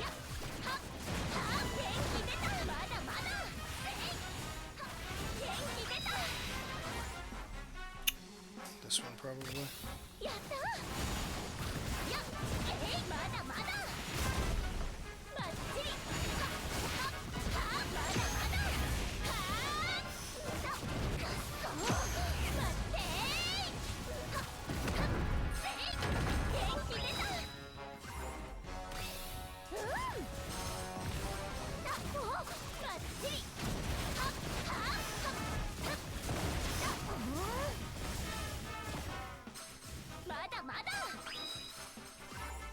やっ！はっ！はっ！元気出た！まだまだ！元気出た！ This one probably. やった！やっ！まだまだ！ばっちり！はっ！はっ！はっ！まだまだ！はー！た！かっこ！待ってー！はっ！はっ！せい！元気出た！うん！た！お！ばっちり！はっ！はっ！はっ！はっ！た！お！まだまだ！やっ！ばっ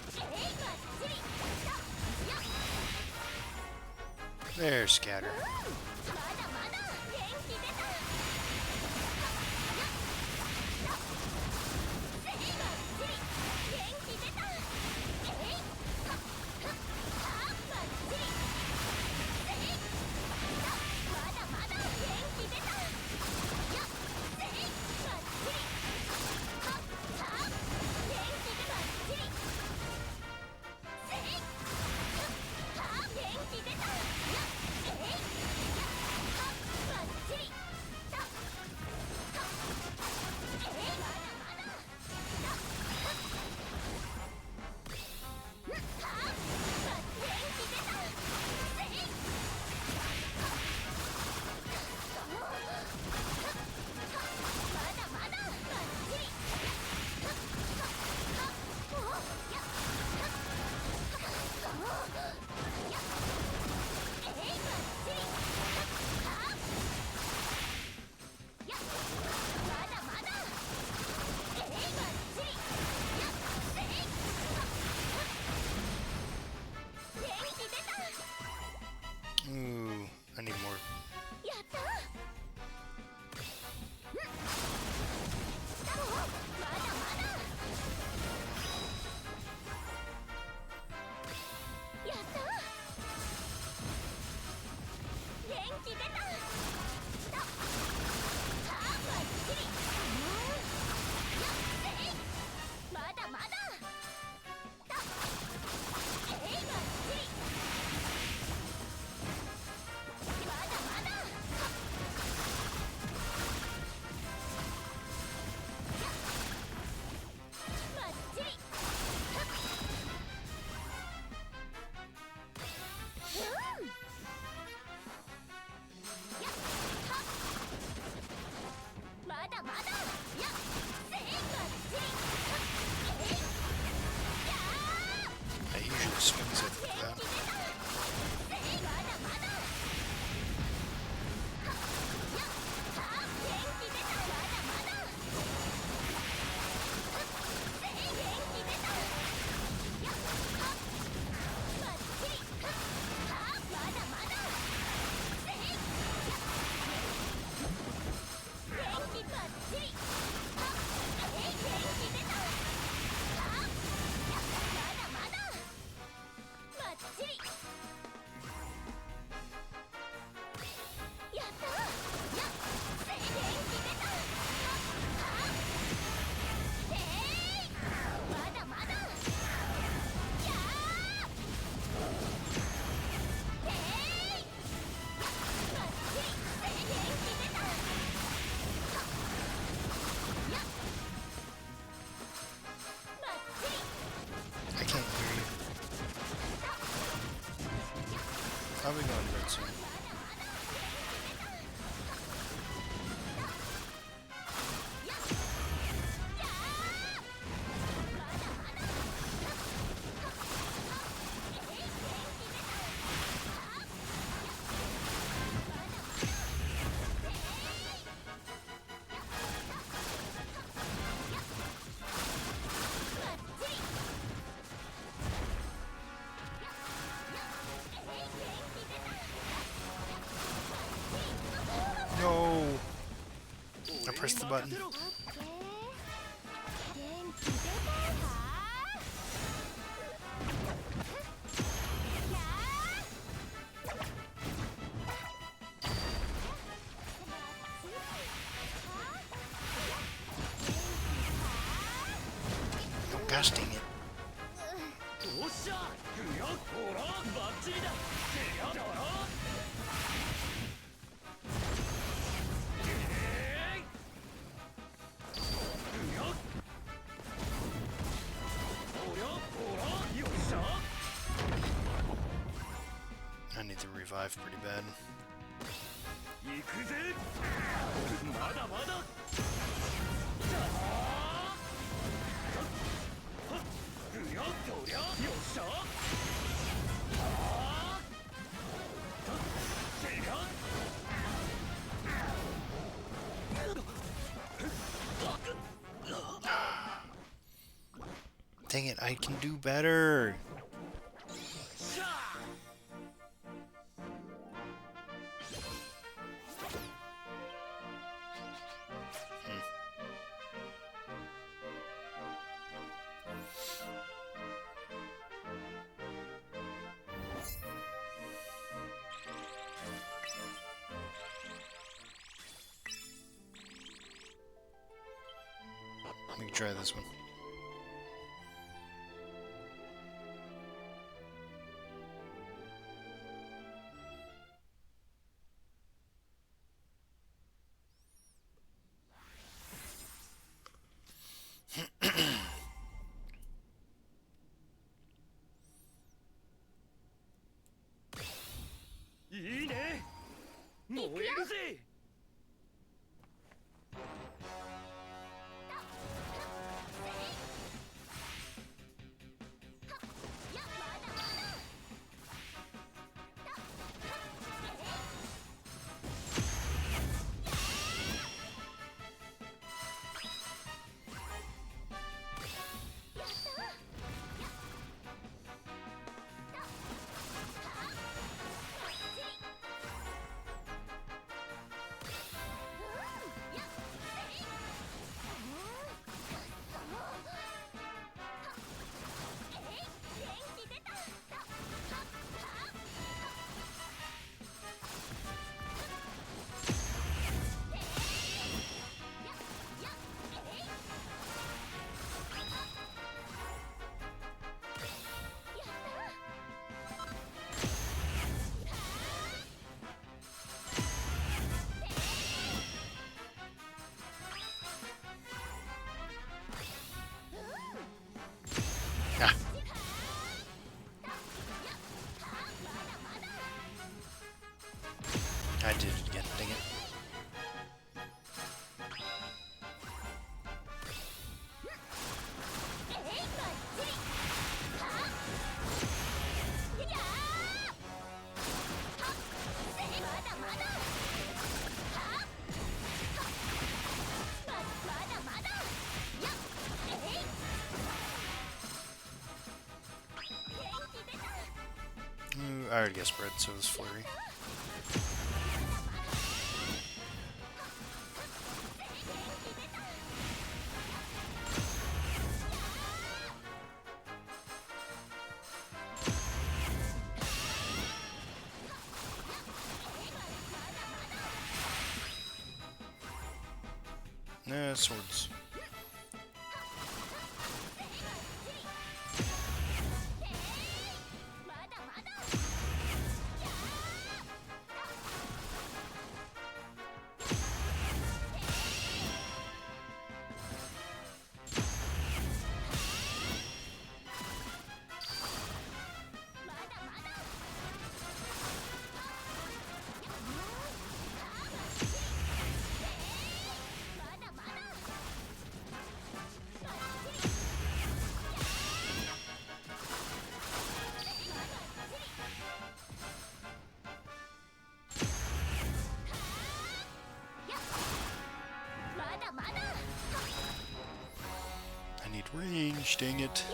ちり！た！やっ！ There, Scatter. まだまだ！元気出た！やっ！た！せい！ばっちり！元気出た！はっ！はっ！はっ！ばっちり！せい！た！まだまだ！元気出た！やっ！せい！ばっちり！はっ！はっ！元気でばっちり！せい！はっ！元気出た！やっ！はっ！ばっちり！た！はっ！まだまだ！た！はっ！はっ！元気出た！せい！まだまだ！ばっちり！おやっ！やっ！ばっちり！はっ！やっ！まだまだ！ばっちり！やっ！せい！元気出た！ Ooh, I need more. やった！お！まだまだ！やった！元気出た！た！はあ！ばっちり！やっ！せい！まだまだ！た！ばっちり！まだまだ！はっ！やっ！ばっちり！はっ！うん！やっ！はっ！まだまだ！やっ！せい！ばっちり！はっ！やー！ That usually swings it 元 like 気出 that. た！せい！まだまだ！はっ！やっ！はっ！元気出た！まだまだ！はっ！せい！元気出た！やっ！はっ！ばっちり！はっ！はっ！まだまだ！ I'll be going to bed soon. No! I pressed the button. Oh, gosh dang it. I need to revive pretty bad. Dang it, I can do better. We can try this one. Ah. I did it again, dang it. I already got spread, so it's flurry. Nah, swords. Dang it.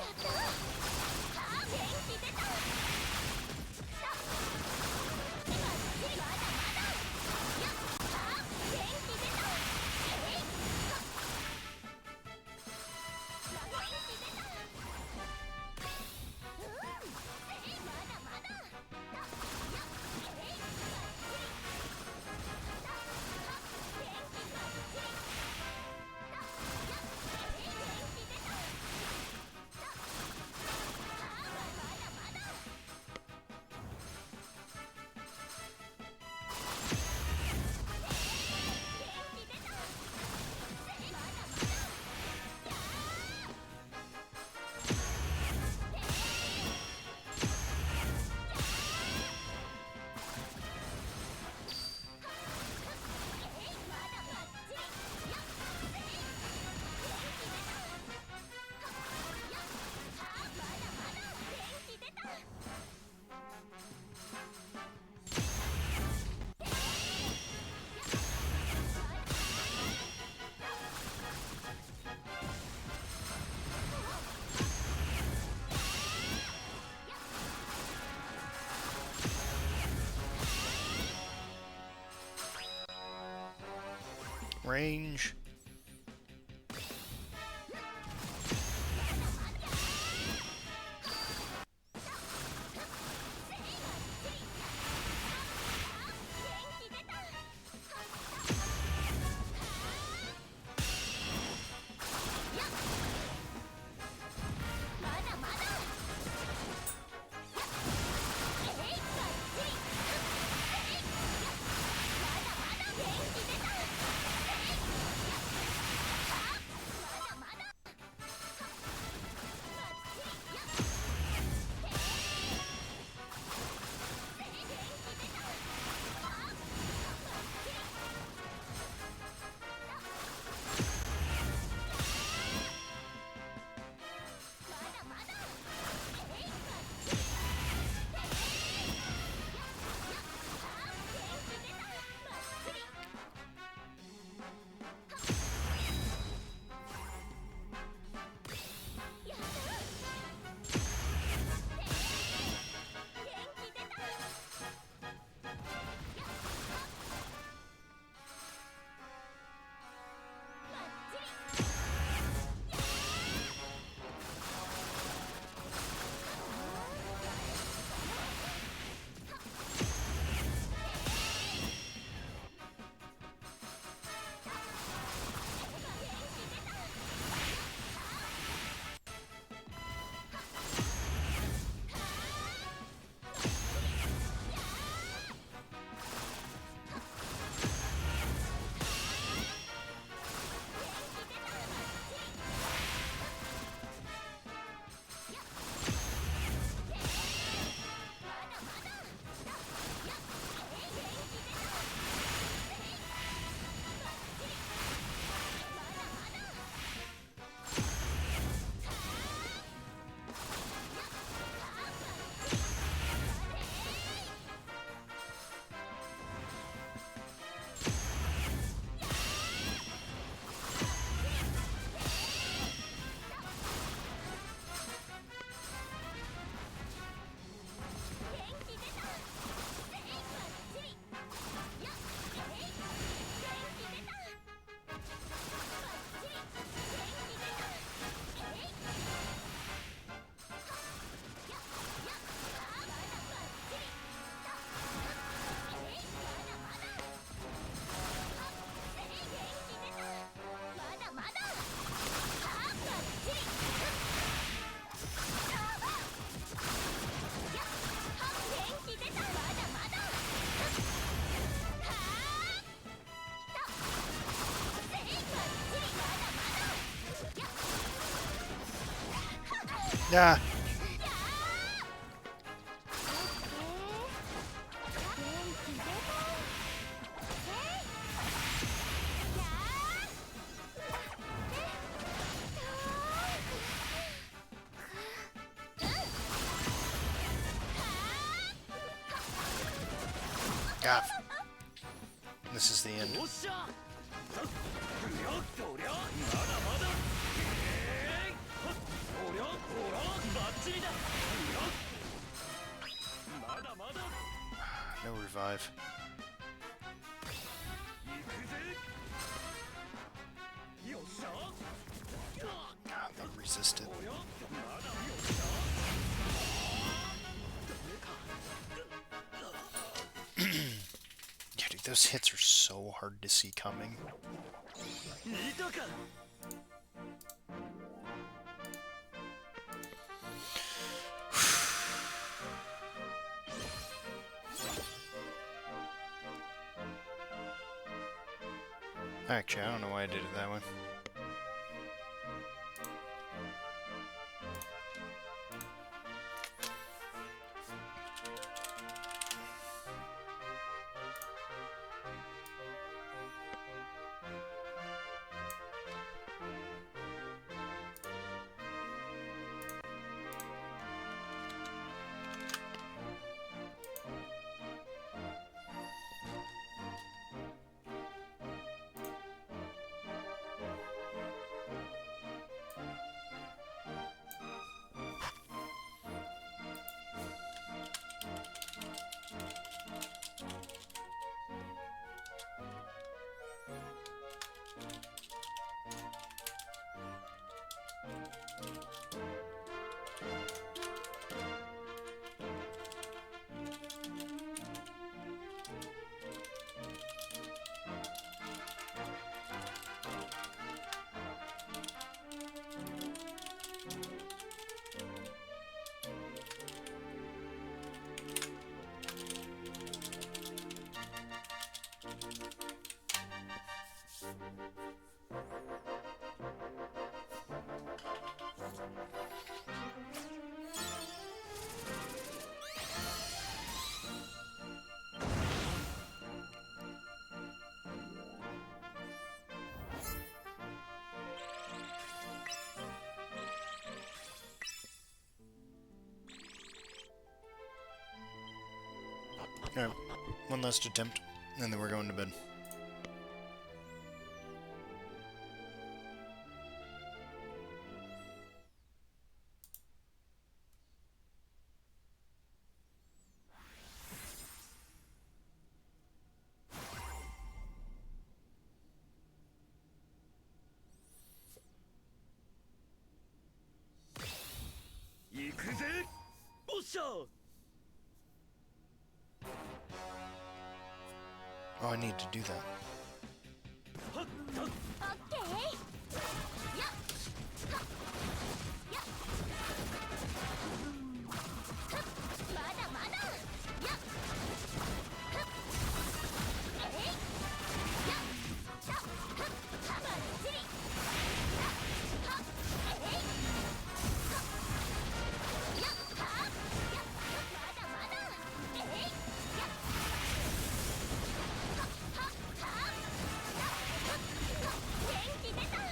Range. Yeah. God. This is the end. No revive. God, that resisted. Yeah, dude, those hits are so hard to see coming. Actually, I don't know why I did it that way. Alright, one last attempt, and then we're going to bed. Oh, I need to do that. オッケーやっはっやっはっまだまだやっはっえいやっしゃはっはばっちりやっはっえいはっやっはっやっまだまだえいやっはっはっはっ元気出た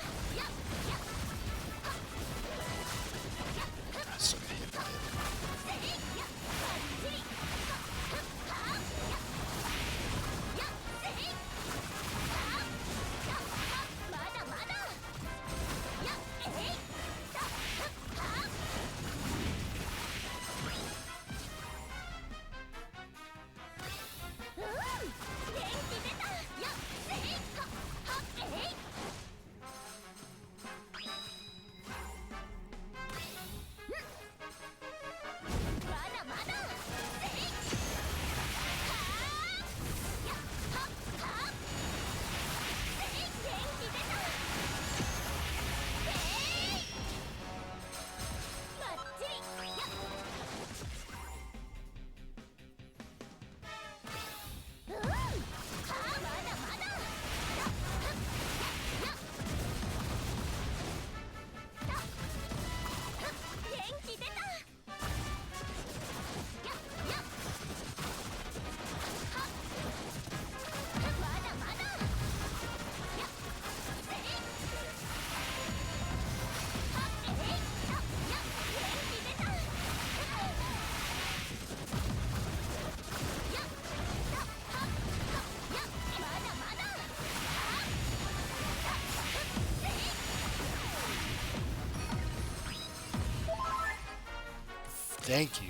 Thank you.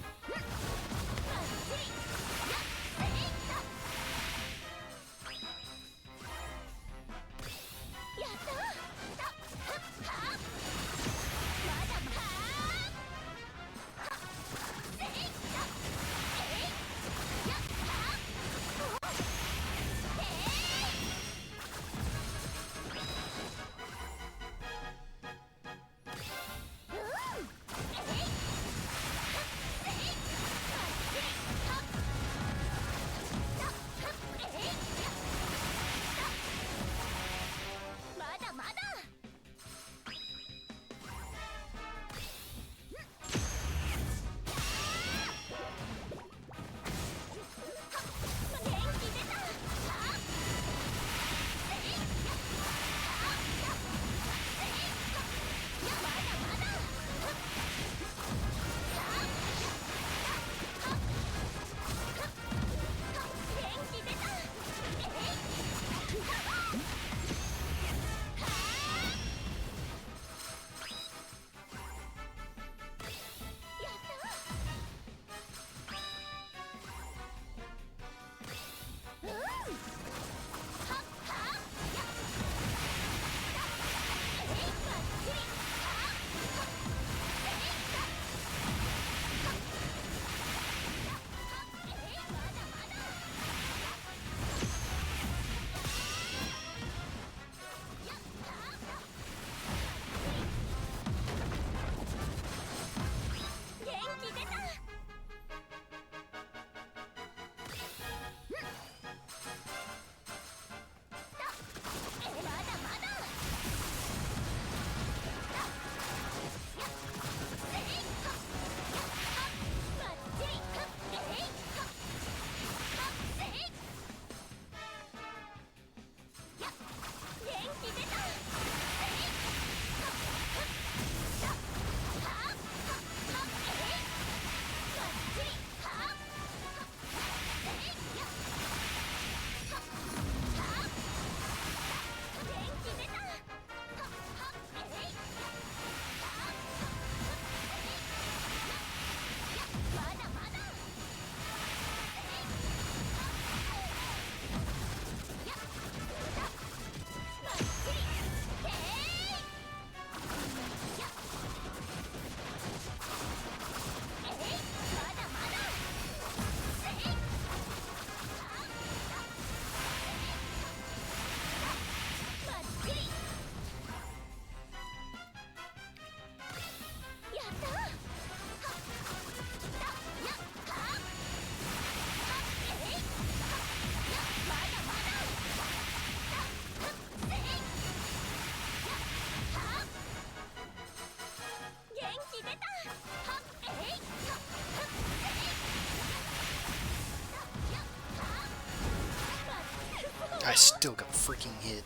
I still got freaking hit.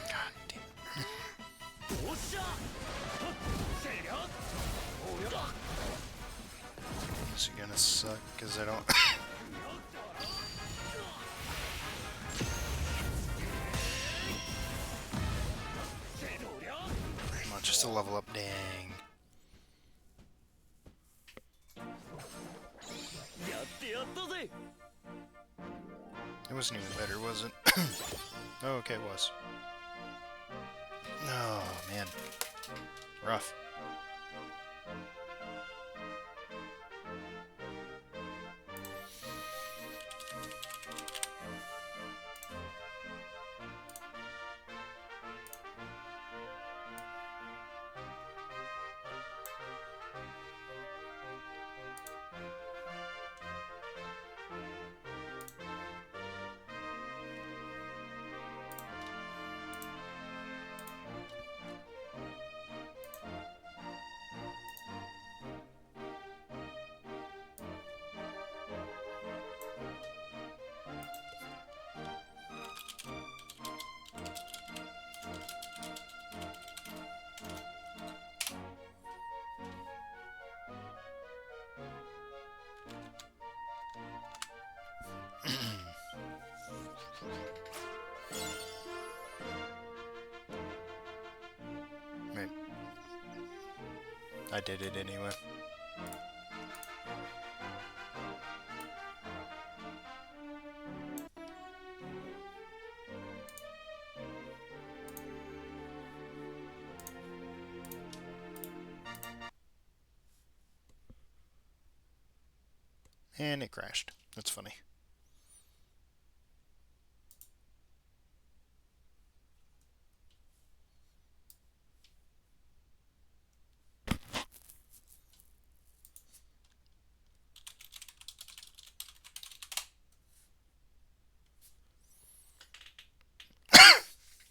God damn. Is it gonna suck? Because I don't. Just a level up, dang. It wasn't even better, was it? Oh, okay, it was. Oh, man. Rough. I did it anyway. And it crashed. That's funny.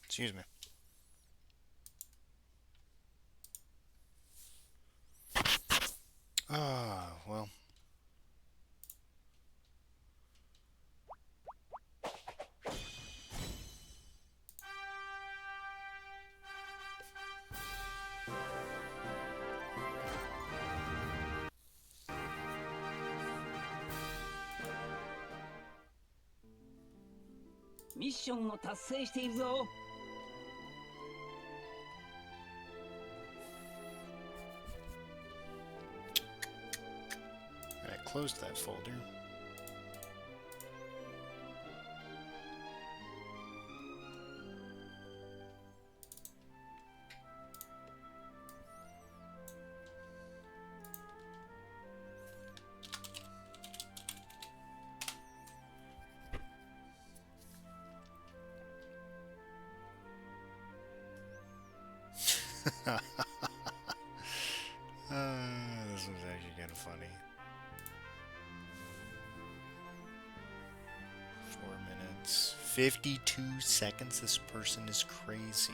Excuse me. Ah, well. Mission を達成しているぞ。 I closed that folder. This was actually kind of funny. 4 minutes. 52 seconds? This person is crazy.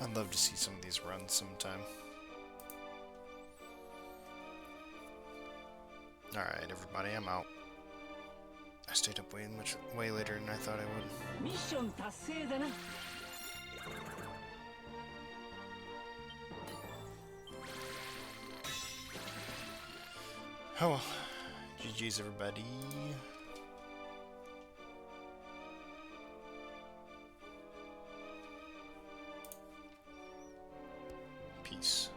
I'd love to see some of these runs sometime. Alright, everybody, I'm out. I stayed up way later than I thought I would. ミッション達成だな。 Oh well. GG's, everybody. Peace.